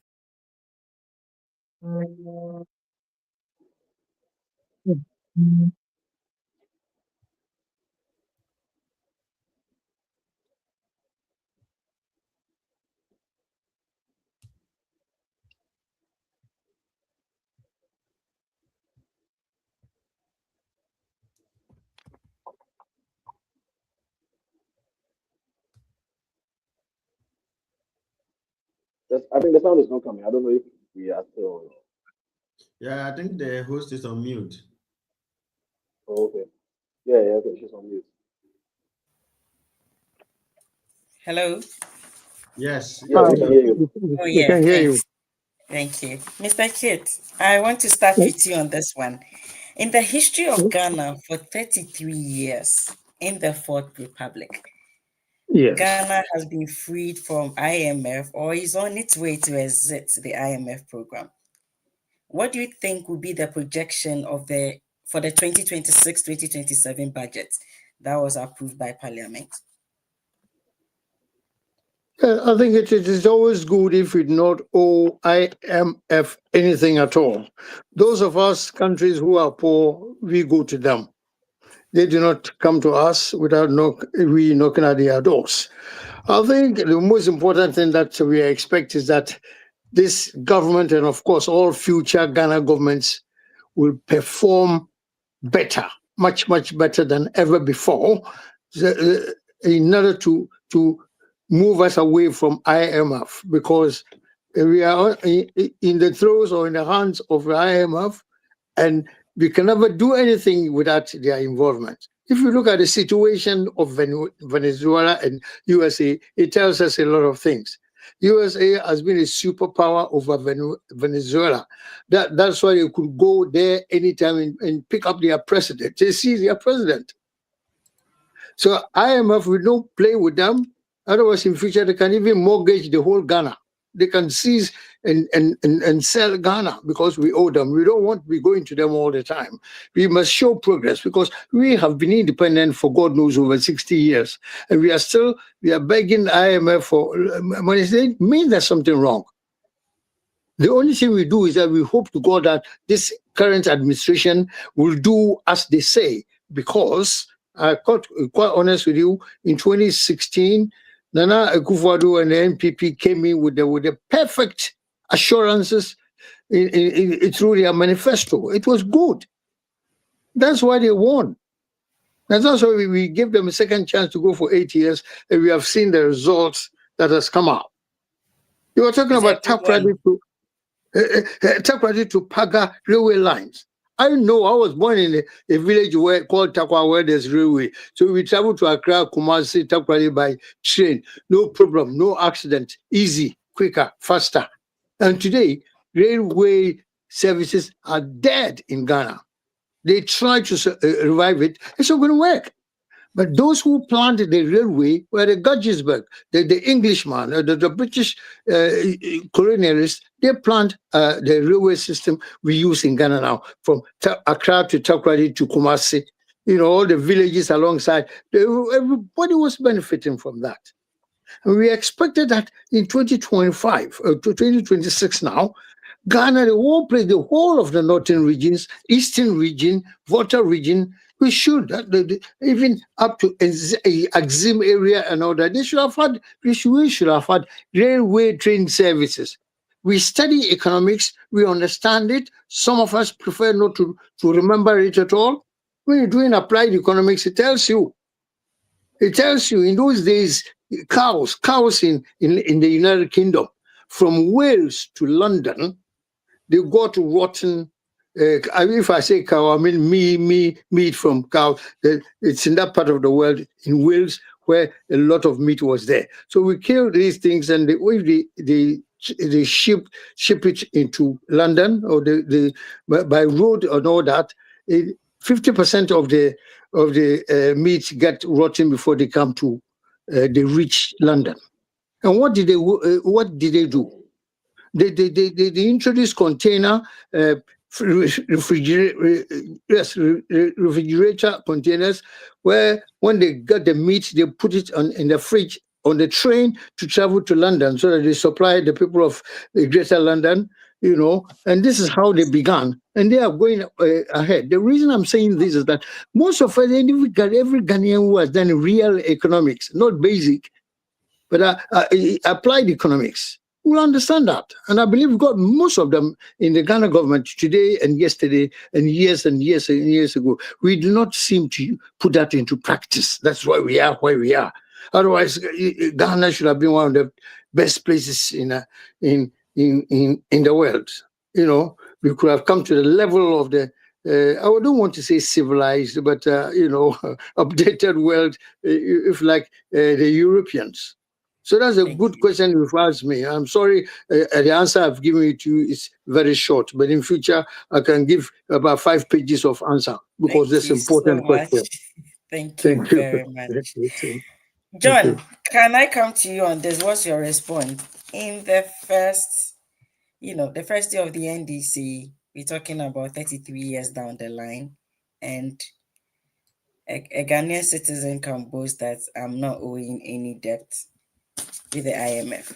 I think the sound is not coming. I don't know if we are still. Yeah, I think the host is on mute. Oh, okay. Yeah, okay, she's on mute. Hello? Yes. Yeah, we can hear you. Oh, We yeah, can hear you. thanks. Thank you. Mr. Kit, I want to start with you on this one. In the history of Ghana for 33 years, in the Fourth Republic, Yes. Ghana has been freed from IMF or is on its way to exit the IMF program. What do you think will be the projection for the 2026-2027 budget that was approved by Parliament? I think it is always good if we not owe IMF anything at all. Those of us countries who are poor, we go to them. They do not come to us without we knocking at their doors. I think the most important thing that we expect is that this government and, of course, all future Ghana governments will perform better, much, much better than ever before, in order to move us away from IMF, because we are in the throes or in the hands of the IMF, and we can never do anything without their involvement. If you look at the situation of Venezuela and USA, it tells us a lot of things. USA has been a superpower over Venezuela. That's why they could go there anytime and pick up their president. They see their president. So IMF will not play with them. Otherwise, in future, they can even mortgage the whole Ghana. They can seize and sell Ghana because we owe them. We don't want to be going to them all the time. We must show progress because we have been independent for God knows over 60 years. And we are begging IMF for money. It means there's something wrong. The only thing we do is that we hope to God that this current administration will do as they say, because I got quite honest with you, in 2016, Nana Akufo-Addo and the NPP came in with the perfect assurances through their manifesto. It was good. That's why they won. And that's why we gave them a second chance to go for 8 years, and we have seen the results that has come out. You were talking about tap credit to Paga railway lines. I know I was born in a village called Takwa where there's railway. So we travel to Accra, Kumasi, Takrady by train. No problem, no accident, easy, quicker, faster. And today, railway services are dead in Ghana. They try to revive it. It's not going to work. But those who planted the railway were the Gudgisberg, the Englishman, the British colonialists. They plant the railway system we use in Ghana now, from Accra to Takrady to Kumasi. You know, all the villages alongside. Everybody was benefiting from that. And we expected that in 2025, to 2026 now, Ghana, the whole of the northern regions, eastern region, Volta region, we should, even up to Axim area and all that, we should have had railway train services. We study economics, we understand it. Some of us prefer not to remember it at all. When you're doing applied economics, it tells you in those days, cows in the United Kingdom, from Wales to London, they got rotten. If I say cow, I mean meat from cow. It's in that part of the world, in Wales, where a lot of meat was there. So we killed these things, and they ship it into London or by road and all that. 50% of the meat get rotten before they come to they reach London. And what did they do? They introduced container refrigerator containers, where when they got the meat, they put it in the fridge on the train to travel to London, so that they supply the people of Greater London, you know. And this is how they began, and they are going ahead. The reason I'm saying this is that most of every Ghanaian who has done real economics, not basic, but applied economics, will understand that. And I believe we've got most of them in the Ghana government today and yesterday and years ago. We do not seem to put that into practice. That's why we are where we are. Otherwise, Ghana should have been one of the best places in the world. You know, we could have come to the level of the I don't want to say civilized, but updated world, if like the Europeans. So that's a good question you've asked me. I'm sorry, the answer I've given it to you is very short, but in future I can give about 5 pages of answer because that's an important question. Thank you very much. John, can I come to you on this? What's your response? In the first, the first year of the NDC, we're talking about 33 years down the line, and a Ghanaian citizen can boast that I'm not owing any debt with the IMF.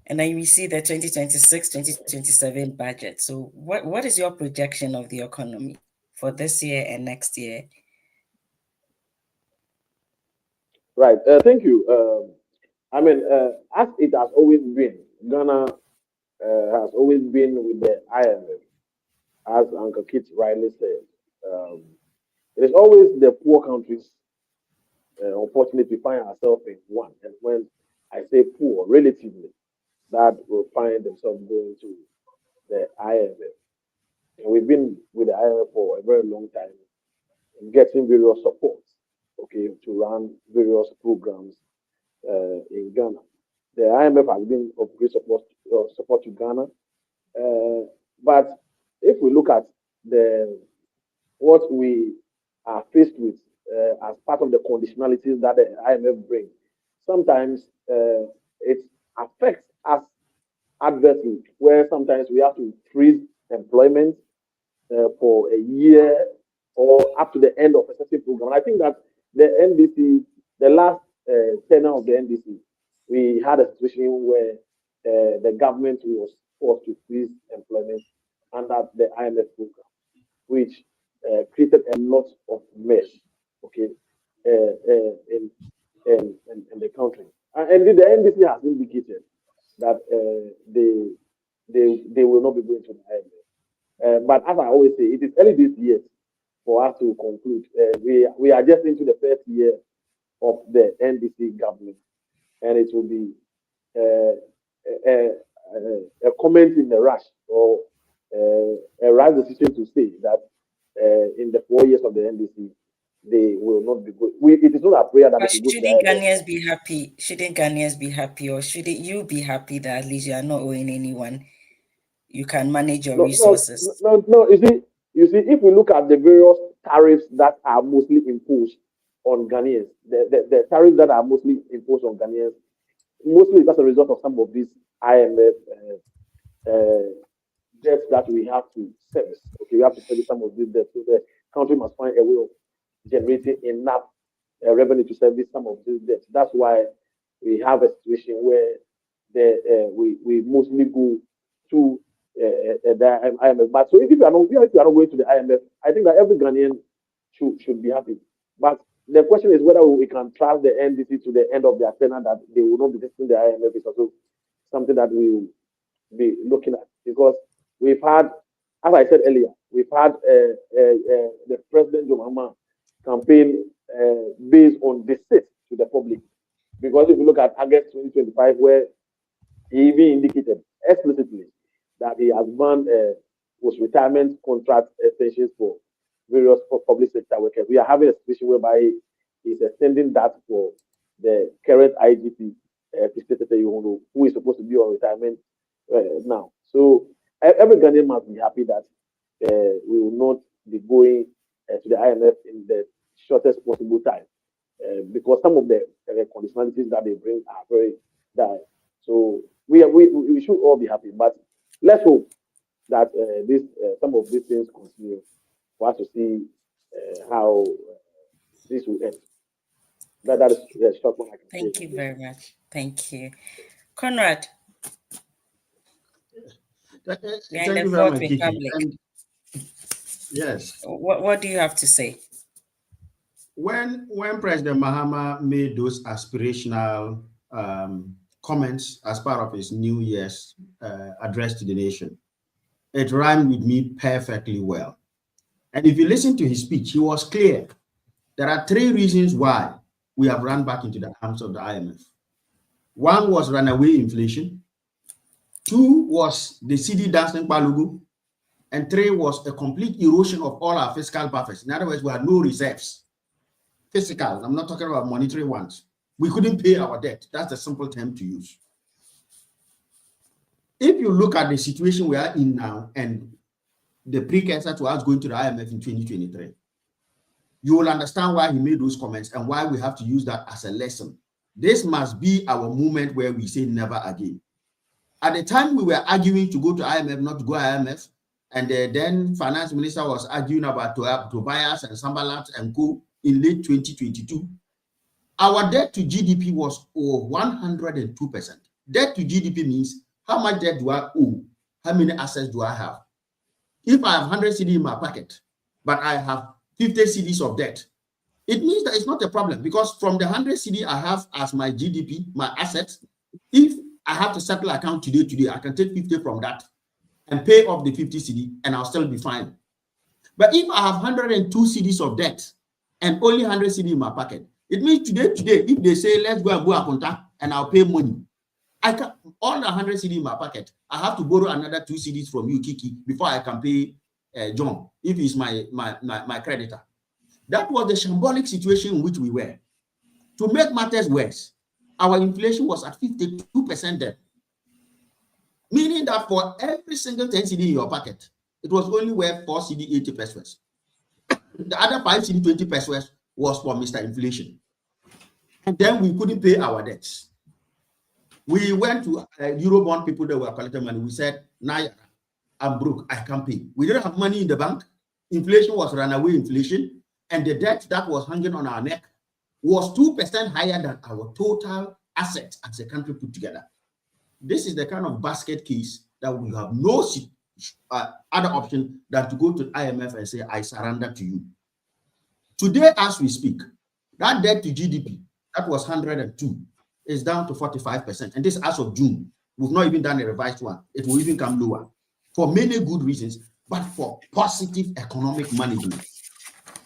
And then we see the 2026-2027 budget. So what is your projection of the economy for this year and next year? Right. Thank you. As it has always been, Ghana has always been with the IMF, as Uncle Kit rightly said. It is always the poor countries, unfortunately, we find ourselves in one. And when I say poor, relatively, that will find themselves going to the IMF. And we've been with the IMF for a very long time, getting various supports, to run various programs in Ghana. The IMF has been of great support to Ghana. But if we look at what we are faced with as part of the conditionalities that the IMF brings, sometimes it affects us adversely, where sometimes we have to freeze employment for a year or up to the end of a certain program. And I think that the NDC, the last tenure of the NDC, we had a situation where the government was forced to freeze employment under the IMF program, which created a lot of mess, in the country. And the NDC has indicated that they will not be going to the IMF. But as I always say, it is early this year for us to conclude. We are just into the first year of the NDC government, and it will be a comment in the rush or a right decision to say that in the 4 years of the NDC, they will not be good. It is not a prayer that. But shouldn't Ghanaians be happy? Shouldn't Ghanaians be happy, or shouldn't you be happy that at least you are not owing anyone? You can manage your resources. No. You see, if we look at the various tariffs that are mostly imposed on Ghanaians, the tariffs that are mostly imposed on Ghanaians, mostly as a result of some of these IMF debts that we have to service. We have to service some of these debts. So the country must find a way of generating enough revenue to service some of these debts. That's why we have a situation where we mostly go to the IMF. But so if you are not going to the IMF, I think that every Ghanaian should be happy. But the question is whether we can trust the NDC to the end of their tenure, that they will not be visiting the IMF. Is also something that we will be looking at, because we've had, as I said earlier, we've had the President John Mahama campaign based on deceit to the public. Because if you look at August 2025, where he even indicated explicitly that he has banned post-retirement contract extensions for various public sector workers. We are having a situation whereby he's extending that for the current IGP, who is supposed to be on retirement now. So every Ghanaian must be happy that we will not be going to the IMF in the shortest possible time, because some of the conditionalities that they bring are very dire. So we should all be happy, but let's hope that some of these things continue for us to see how this will end. That is the short one I can say. Thank you very much. Thank you. Conrad. Thank you very much, Kikie. Yes. What do you have to say? When President Mahama made those aspirational comments as part of his New Year's address to the nation, it rhymed with me perfectly well. And if you listen to his speech, he was clear. There are 3 reasons why we have run back into the arms of the IMF. 1 was runaway inflation. 2 was the CD dancing Balugu. And 3 was a complete erosion of all our fiscal buffers. In other words, we had no reserves. Fiscal, I'm not talking about monetary ones. We couldn't pay our debt. That's a simple term to use. If you look at the situation we are in now and the precursor to us going to the IMF in 2023, you will understand why he made those comments and why we have to use that as a lesson. This must be our moment where we say never again. At the time we were arguing to go to IMF, not to go to IMF, and the then finance minister was arguing about Tobias and Sambalat and co in late 2022, our debt to GDP was over 102%. Debt to GDP means how much debt do I owe? How many assets do I have? If I have 100 CD in my pocket, but I have 50 CDs of debt, it means that it's not a problem, because from the 100 CD I have as my GDP, my assets, if I have to settle account today, I can take 50 from that and pay off the 50 CD and I'll still be fine. But if I have 102 CDs of debt and only 100 CD in my pocket, it means today, if they say, let's go and go a contact and I'll pay money, I can all the 100 CD in my pocket, I have to borrow another 2 CDs from you, Kikie, before I can pay John, if he's my creditor. That was the shambolic situation in which we were. To make matters worse, our inflation was at 52% then. Meaning that for every single 10 CD in your pocket, it was only worth 4 CD 80 pesos. The other 5 CD 20 pesos was for Mr. Inflation. And then we couldn't pay our debts. We went to Eurobond people that were collecting money. We said, nah, I'm broke, I can't pay. We didn't have money in the bank. Inflation was runaway inflation. And the debt that was hanging on our neck was 2% higher than our total assets as a country put together. This is the kind of basket case that we have no other option than to go to IMF and say, I surrender to you. Today, as we speak, that debt to GDP, that was 102, is down to 45%. And this as of June. We've not even done a revised one. It will even come lower for many good reasons, but for positive economic management.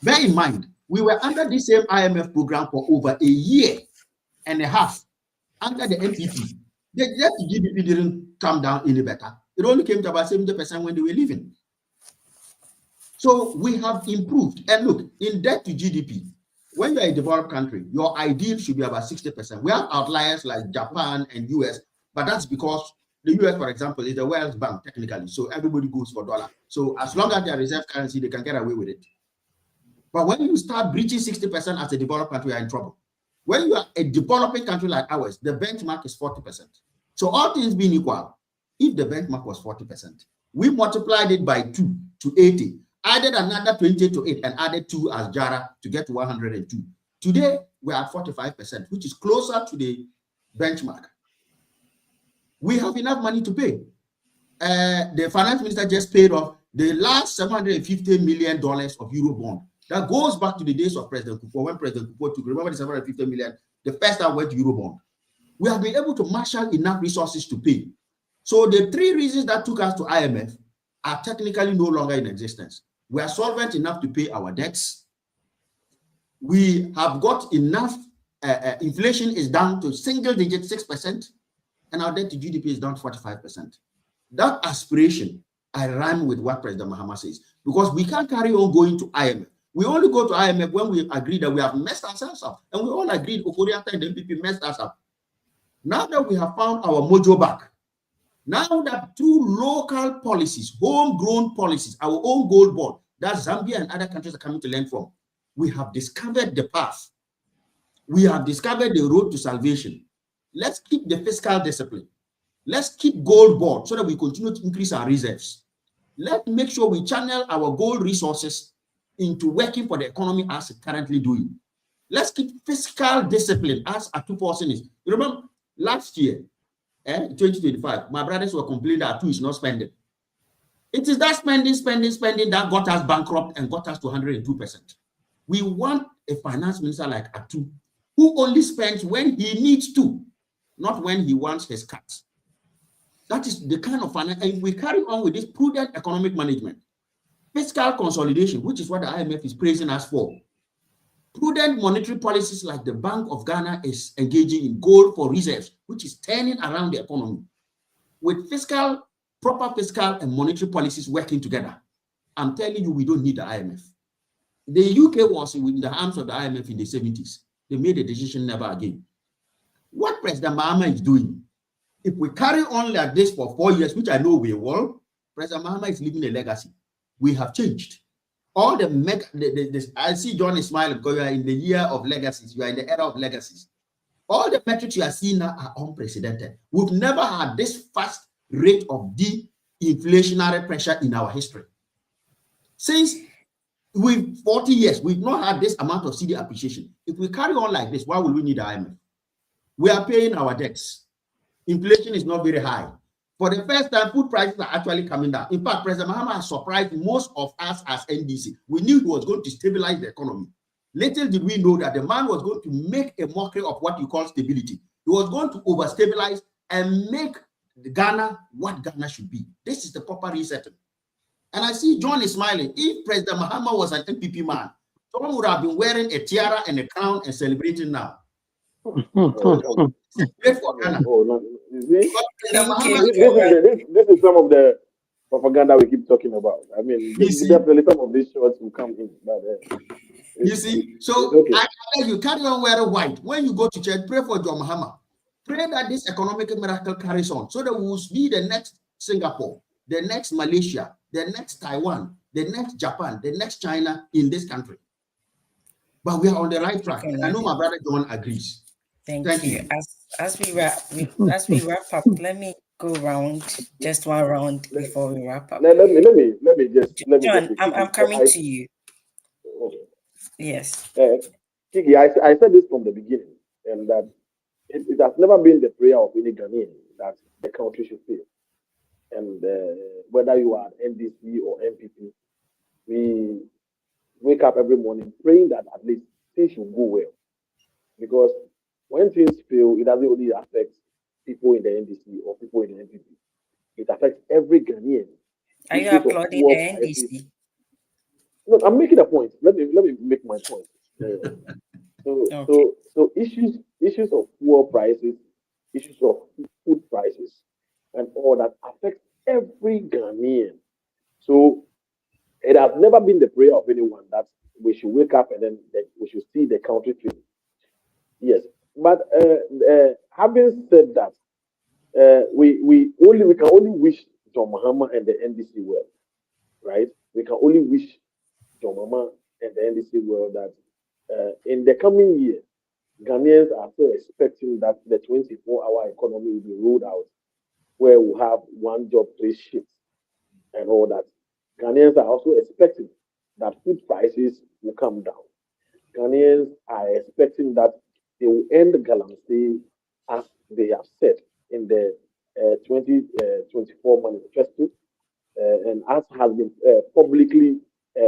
Bear in mind, we were under the same IMF program for over a year and a half under the NPP. The debt to GDP didn't come down any better. It only came to about 70% when they were leaving. So we have improved. And look, in debt to GDP, when you're a developed country, your ideal should be about 60%. We have outliers like Japan and US, but that's because the US, for example, is the world's bank technically. So everybody goes for dollar. So as long as they are reserve currency, they can get away with it. But when you start breaching 60% as a developed country, you are in trouble. When you are a developing country like ours, the benchmark is 40%. So all things being equal, if the benchmark was 40%, we multiplied it by 2 to 80, added another 20 to 8, and added 2 as Jara to get to 102. Today, we're at 45%, which is closer to the benchmark. We have enough money to pay. The finance minister just paid off the last $750 million of Eurobond. That goes back to the days of President Kufuor, when President Kufuor took, remember the $750 million, the first time went to Eurobond. We have been able to marshal enough resources to pay. So the 3 reasons that took us to IMF are technically no longer in existence. We are solvent enough to pay our debts. We have got enough, inflation is down to single digit 6%, and our debt to GDP is down to 45%. That aspiration, I rhyme with what President Mahama says, because we can't carry on going to IMF. We only go to IMF when we agree that we have messed ourselves up. And we all agreed Okoriata and the MPP messed us up. Now that we have found our mojo back, now that through local policies, homegrown policies, our own gold bond, that Zambia and other countries are coming to learn from, we have discovered the path. We have discovered the road to salvation. Let's keep the fiscal discipline. Let's keep gold bond so that we continue to increase our reserves. Let's make sure we channel our gold resources into working for the economy as it's currently doing. Let's keep fiscal discipline as Atuposin is. You remember last year, 2025, my brothers were complaining that Atu is not spending. It is that spending that got us bankrupt and got us to 102%. We want a finance minister like Atu who only spends when he needs to, not when he wants his cuts. That is the kind of finance, and we carry on with this prudent economic management. Fiscal consolidation, which is what the IMF is praising us for. Prudent monetary policies like the Bank of Ghana is engaging in gold for reserves, which is turning around the economy. With proper fiscal and monetary policies working together, I'm telling you, we don't need the IMF. The UK was in the arms of the IMF in the 70s. They made a decision never again. what President Mahama is doing, if we carry on like this for 4 years, which I know we will, President Mahama is leaving a legacy. We have changed. All the I see John is smiling because you are in the year of legacies. You are in the era of legacies. All the metrics you are seeing now are unprecedented. We've never had this fast rate of de-inflationary pressure in our history. Since 40 years, we've not had this amount of CD appreciation. If we carry on like this, why will we need IMF? We are paying our debts. Inflation is not very high. For the first time, food prices are actually coming down. In fact, President Mahama has surprised most of us as NDC. We knew he was going to stabilize the economy. Little did we know that the man was going to make a mockery of what you call stability. He was going to overstabilize and make Ghana what Ghana should be. This is the proper resetting. And I see John is smiling. If President Mahama was an MPP man, John would have been wearing a tiara and a crown and celebrating now. Great for Ghana. This is some of the propaganda we keep talking about. I mean, definitely some of these shots will come in. But, you see, so okay. I tell you, carry on wearing white. When you go to church, pray for John Mahama. Pray that this economic miracle carries on so that we will be the next Singapore, the next Malaysia, the next Taiwan, the next Japan, the next China in this country. But we are on the right track. I know my brother John agrees. Thank you. As we wrap up, let me go around just one round before we wrap up. Let me John, I'm coming to you. Okay. Yes. Kikie, I said this from the beginning, and that it has never been the prayer of any Ghanaian that the country should fail. And whether you are NDC or MPP, we wake up every morning praying that at least things should go well. Because when things fail, it doesn't only affect people in the NDC or people in the MPP. It affects every Ghanaian. Are you applauding the NDC? No, I'm making a point. Let me make my point. So issues of fuel prices, issues of food prices, and all that affects every Ghanaian. So it has never been the prayer of anyone that we should wake up and then we should see the country fail. Yes, but having said that, we can only wish John Mahama and the NDC well, right? We can only wish John Mahama and the NDC well that in the coming year, Ghanaians are still expecting that the 24-hour economy will be rolled out, where we'll have one job, 3 shifts, and all that. Ghanaians are also expecting that food prices will come down. Ghanaians are expecting that they will end Galamsey as they have said in the 2024 manifesto, and as has been publicly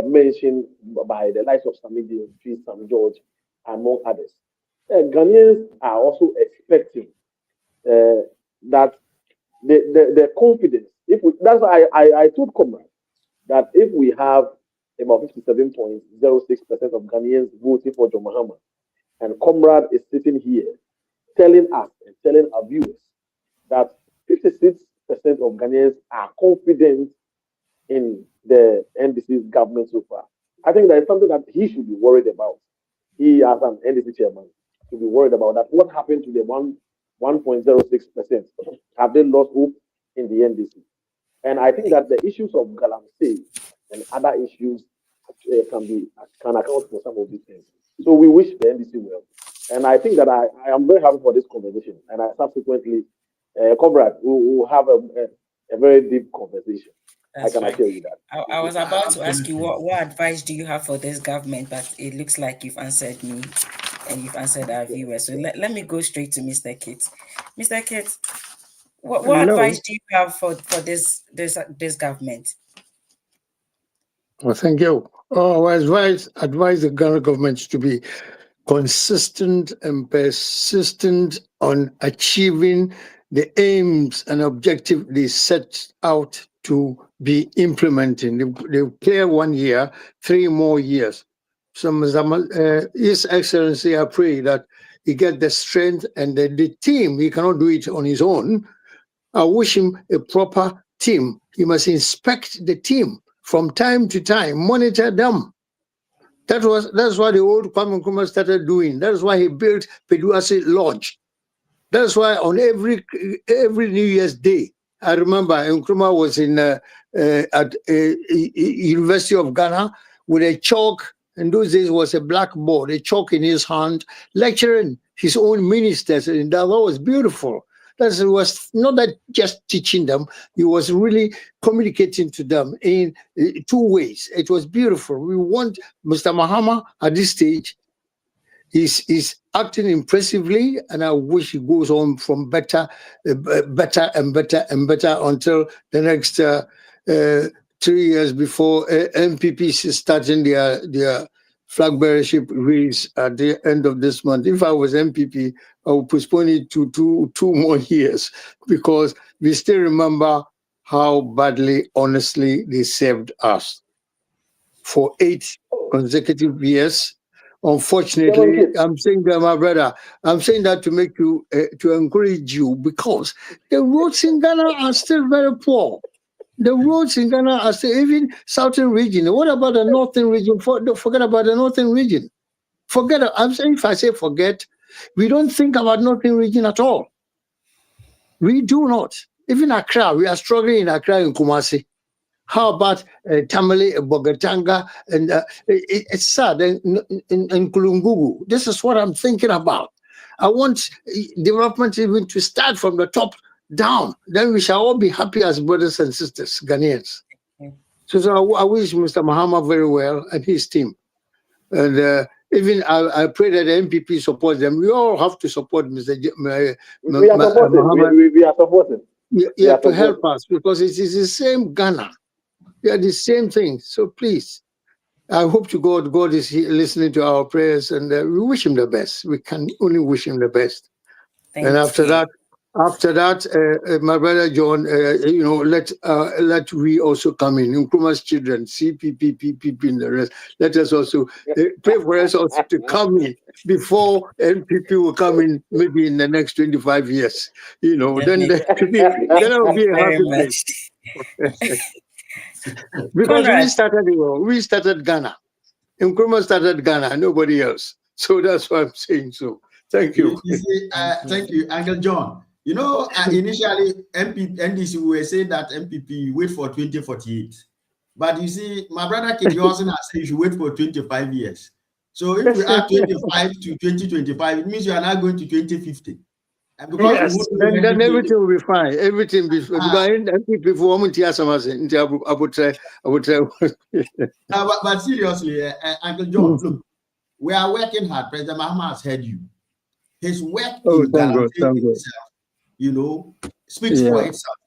mentioned by the likes of Samidi, Sam George, among others. Ghanaians are also expecting that the confidence. That's why I told Comrade that if we have about 57.06% of Ghanaians voting for John Mahama, and Comrade is sitting here telling us and telling our viewers that 56% of Ghanaians are confident in the NDC's government so far, I think that is something that he should be worried about. He, as an NDC chairman, should be worried about that. What happened to the 1.06%? Have they lost hope in the NDC? And I think that the issues of Galamsey and other issues can account for some of these things. So we wish the NDC well. And I think that I am very happy for this conversation. And I subsequently, Comrade, we will have a very deep conversation. That's I can assure you that. I was about to ask you what advice do you have for this government, but it looks like you've answered me and you've answered our viewers. So let me go straight to Mr. Kit. Mr. Kit, what advice do you have for this government? Well, thank you. I advise the Ghana government to be consistent and persistent on achieving the aims and objectives they set out to be implementing. They clear 1 year, 3 more years. So, His Excellency, I pray that he get the strength and the team. He cannot do it on his own. I wish him a proper team. He must inspect the team from time to time, monitor them. That's what the old Kwame Nkrumah started doing. That's why he built Peduasi Lodge. That's why on every New Year's Day, I remember Nkrumah was in at University of Ghana with a chalk. In those days was a blackboard, a chalk in his hand, lecturing his own ministers, and that was beautiful. That was not that just teaching them; he was really communicating to them in two ways. It was beautiful. We want Mr. Mahama at this stage. He's acting impressively, and I wish he goes on from better and better until the next 3 years before MPPs is starting their flag bearership race at the end of this month. If I was MPP, I would postpone it to two more years, because we still remember how badly, honestly, they served us for 8 consecutive years. Unfortunately, I'm saying that, my brother, I'm saying that to make you, to encourage you, because the roads in Ghana are still very poor. The roads in Ghana are still, even southern region. What about the northern region? Forget about the northern region. I'm saying, if I say forget, we don't think about northern region at all. We do not. Even Accra, we are struggling in Accra and Kumasi. How about Tamale, Bogatanga, and it's sad, and Kulungugu. This is what I'm thinking about. I want development even to start from the top down. Then we shall all be happy as brothers and sisters, Ghanaians. So I wish Mr. Mahama very well and his team. And even I pray that the MPP supports them. We all have to support Mr. We are supporting. We are supporting. You have to help us, because it is the same Ghana. They are the same thing. So please, I hope to God is listening to our prayers, and we wish him the best. We can only wish him the best. And after that, my brother John, let we also come in. Nkrumah's children, CPP, PPP, and the rest. Let us also pray for us also to come in before NPP will come in, maybe in the next 25 years. Then will be a happy place. Because we started Ghana. Nkrumah started Ghana, nobody else. So that's why I'm saying so. Thank you. Thank you, Uncle John. Initially, NDC were saying that MPP wait for 2048. But you see, my brother Kikie also has said you should wait for 25 years. So if we add 25 to 2025, it means you are now going to 2050. And because then everything will be fine. Everything be fine. But seriously, Uncle John, look, we are working hard. President Mahama has heard you. His work in guaranteeing himself, speaks for itself.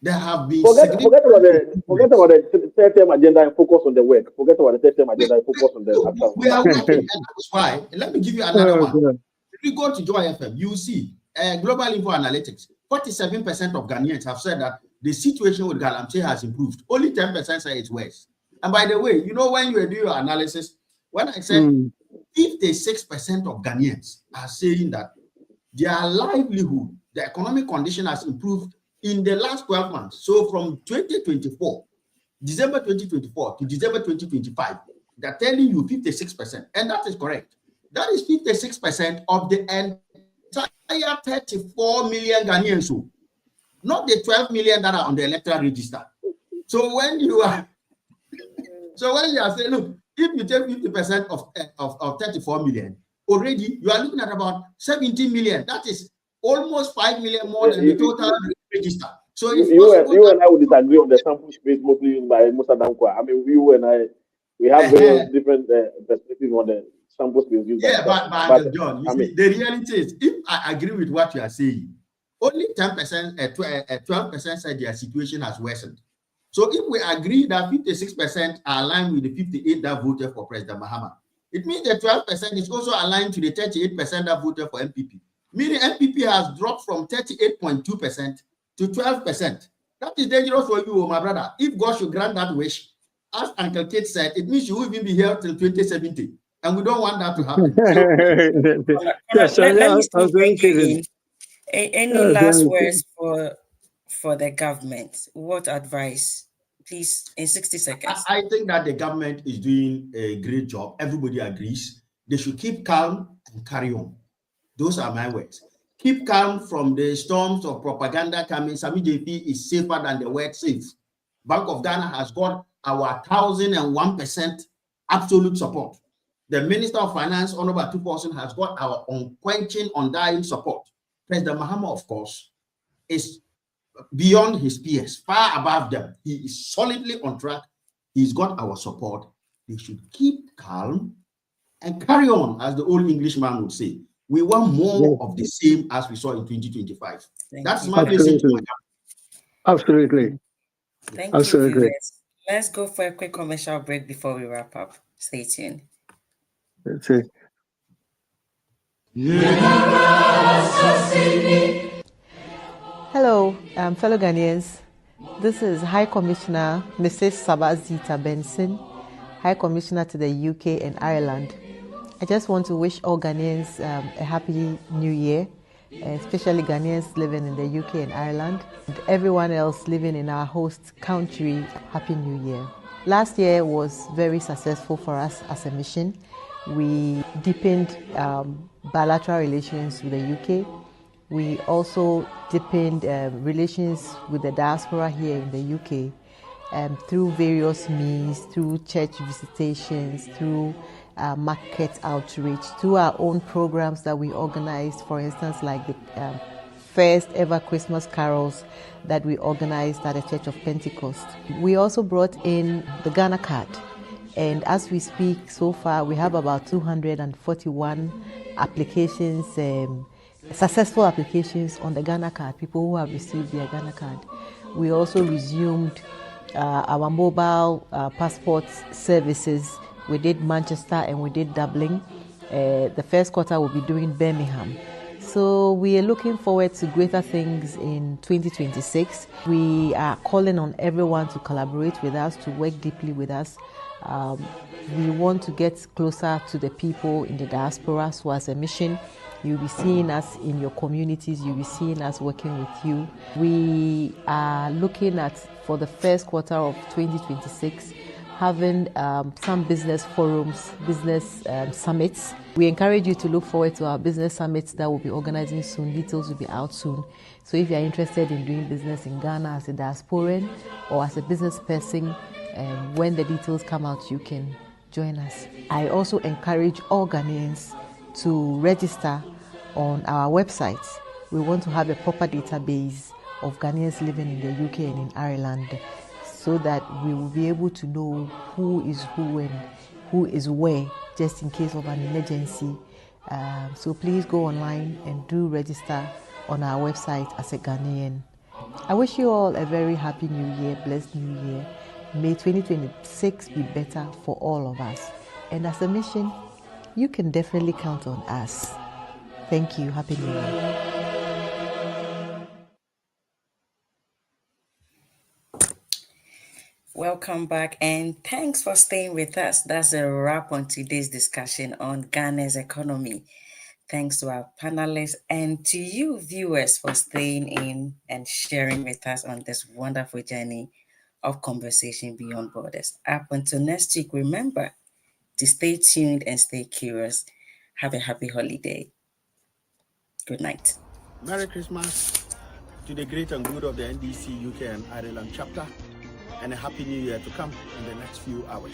There have been forget about the third-term agenda and focus on the work. Forget about the third-term agenda and focus on the. We are working, and that's why. Let me give you another one. If you go to Joy FM, you see Global Info Analytics. 47% of Ghanaians have said that the situation with Galamsey has improved. Only 10% say it's worse. And by the way, when you do your analysis, when I said 56% of Ghanaians are saying that their livelihood, the economic condition has improved in the last 12 months. So from 2024, December 2024 to December 2025, they're telling you 56%. And that is correct. That is 56% of the entire 34 million Ghanaians, not the 12 million that are on the electoral register. So when you are saying, look, if you take 50% of 34 million, already you are looking at about 17 million. That is almost 5 million more than the total register. So you and I would disagree on the sample space mostly used by Musa Dankwa. I mean, you and I, we have very different perspectives on the sample space used. But John, the reality is, if I agree with what you are saying, only 10%, 12% said their situation has worsened. So if we agree that 56% are aligned with the 58% that voted for President Mahama, it means the 12% is also aligned to the 38% that voted for MPP. Meaning MPP has dropped from 38.2% to 12%. That is dangerous for you, my brother. If God should grant that wish, as Uncle Kate said, it means you will even be here till 2070. And we don't want that to happen. Any last words for the government? What advice? Please, in 60 seconds. I think that the government is doing a great job. Everybody agrees. They should keep calm and carry on. Those are my words. keep calm from the storms of propaganda coming. Sami JP is safer than the word safe. Bank of Ghana has got our 1,001% absolute support. The Minister of Finance, Honorable Tuposon, has got our unquenching, undying support. President Mahama, of course, is beyond his peers, far above them. He is solidly on track. He's got our support. They should keep calm and carry on, as the old Englishman would say. We want more of the same as we saw in 2025. That's my message. Absolutely. Thank you, viewers. Let's go for a quick commercial break before we wrap up. Stay tuned. That's it. Hello, fellow Ghanaians. This is High Commissioner Mrs. Sabazita Benson, High Commissioner to the UK and Ireland. I just want to wish all Ghanaians a happy new year, especially Ghanaians living in the UK and Ireland, and everyone else living in our host country, happy new year. Last year was very successful for us as a mission. We deepened bilateral relations with the UK. We also deepened relations with the diaspora here in the UK through various means, through church visitations, through market outreach, through our own programs that we organized, for instance, like the first ever Christmas carols that we organized at the Church of Pentecost. We also brought in the Ghana card. And as we speak, so far, we have about 241 applications, successful applications on the Ghana card, people who have received their Ghana card. We also resumed our mobile passport services. We did Manchester and we did Dublin. The first quarter we'll be doing Birmingham. So we are looking forward to greater things in 2026. We are calling on everyone to collaborate with us, to work deeply with us. We want to get closer to the people in the diaspora. So as a mission, you'll be seeing us in your communities. You'll be seeing us working with you. We are looking at, for the first quarter of 2026, having some business forums, business summits. We encourage you to look forward to our business summits that we'll be organizing soon. Details will be out soon. So if you're interested in doing business in Ghana as a diasporan or as a business person, when the details come out, you can join us. I also encourage all Ghanaians to register on our website. We want to have a proper database of Ghanaians living in the UK and in Ireland, so that we will be able to know who is who and who is where, just in case of an emergency. So please go online and do register on our website as a Ghanaian. I wish you all a very happy new year, blessed new year. May 2026 be better for all of us. And as a mission, you can definitely count on us. Thank you. Happy New Year. Welcome back and thanks for staying with us. That's a wrap on today's discussion on Ghana's economy. Thanks to our panelists and to you viewers for staying in and sharing with us on this wonderful journey of conversation beyond borders. Up until next week, remember to stay tuned and stay curious. Have a happy holiday. Good night. Merry Christmas to the great and good of the NDC UK and Ireland chapter, and a happy new year to come in the next few hours.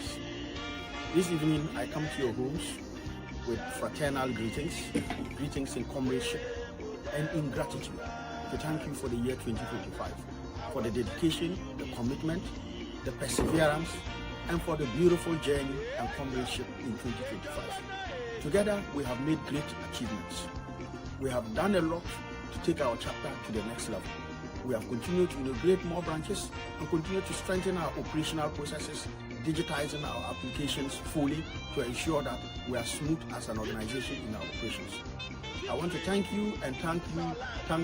This evening, I come to your homes with fraternal greetings in comradeship and in gratitude to thank you for the year 2025, for the dedication, the commitment, the perseverance, and for the beautiful journey and comradeship in 2025. Together, we have made great achievements. We have done a lot to take our chapter to the next level. We have continued to integrate more branches and continue to strengthen our operational processes, digitizing our applications fully to ensure that we are smooth as an organization in our operations. I want to thank you and thank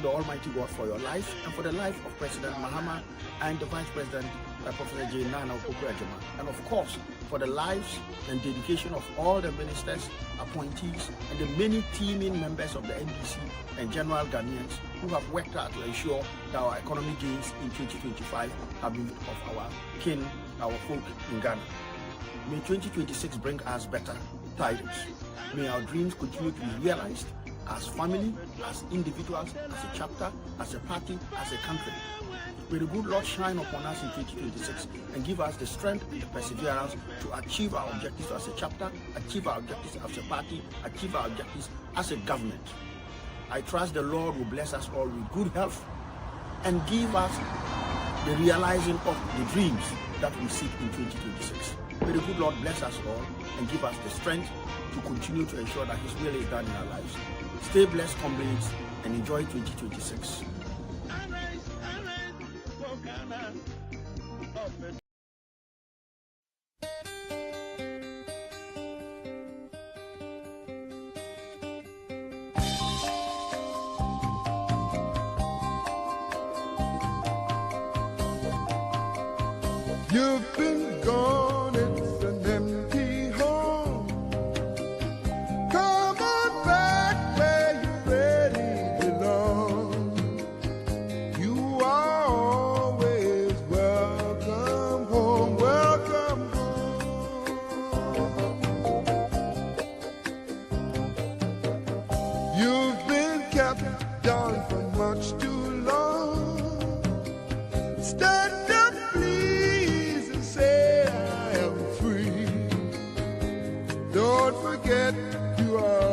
the Almighty God for your life and for the life of President Mahama and the Vice President, Professor J. Nana Opoku-Agyeman, and of course for the lives and dedication of all the ministers, appointees, and the many teaming members of the NDC and general Ghanaians who have worked hard to ensure that our economic gains in 2025 have been of our kin, our folk in Ghana. May 2026 bring us better tidings. May our dreams continue to be realized, as family, as individuals, as a chapter, as a party, as a country. May the good Lord shine upon us in 2026 and give us the strength and the perseverance to achieve our objectives as a chapter, achieve our objectives as a party, achieve our objectives as a government. I trust the Lord will bless us all with good health and give us the realizing of the dreams that we seek in 2026. May the good Lord bless us all and give us the strength to continue to ensure that His will is done in our lives. Stay blessed, comrades, and enjoy 2026. You've been gone, it's an empty home. Come on back where you really belong. You are always welcome home, welcome home. You've been kept down for much too long. Stand up, please, and say I am free. Don't forget you are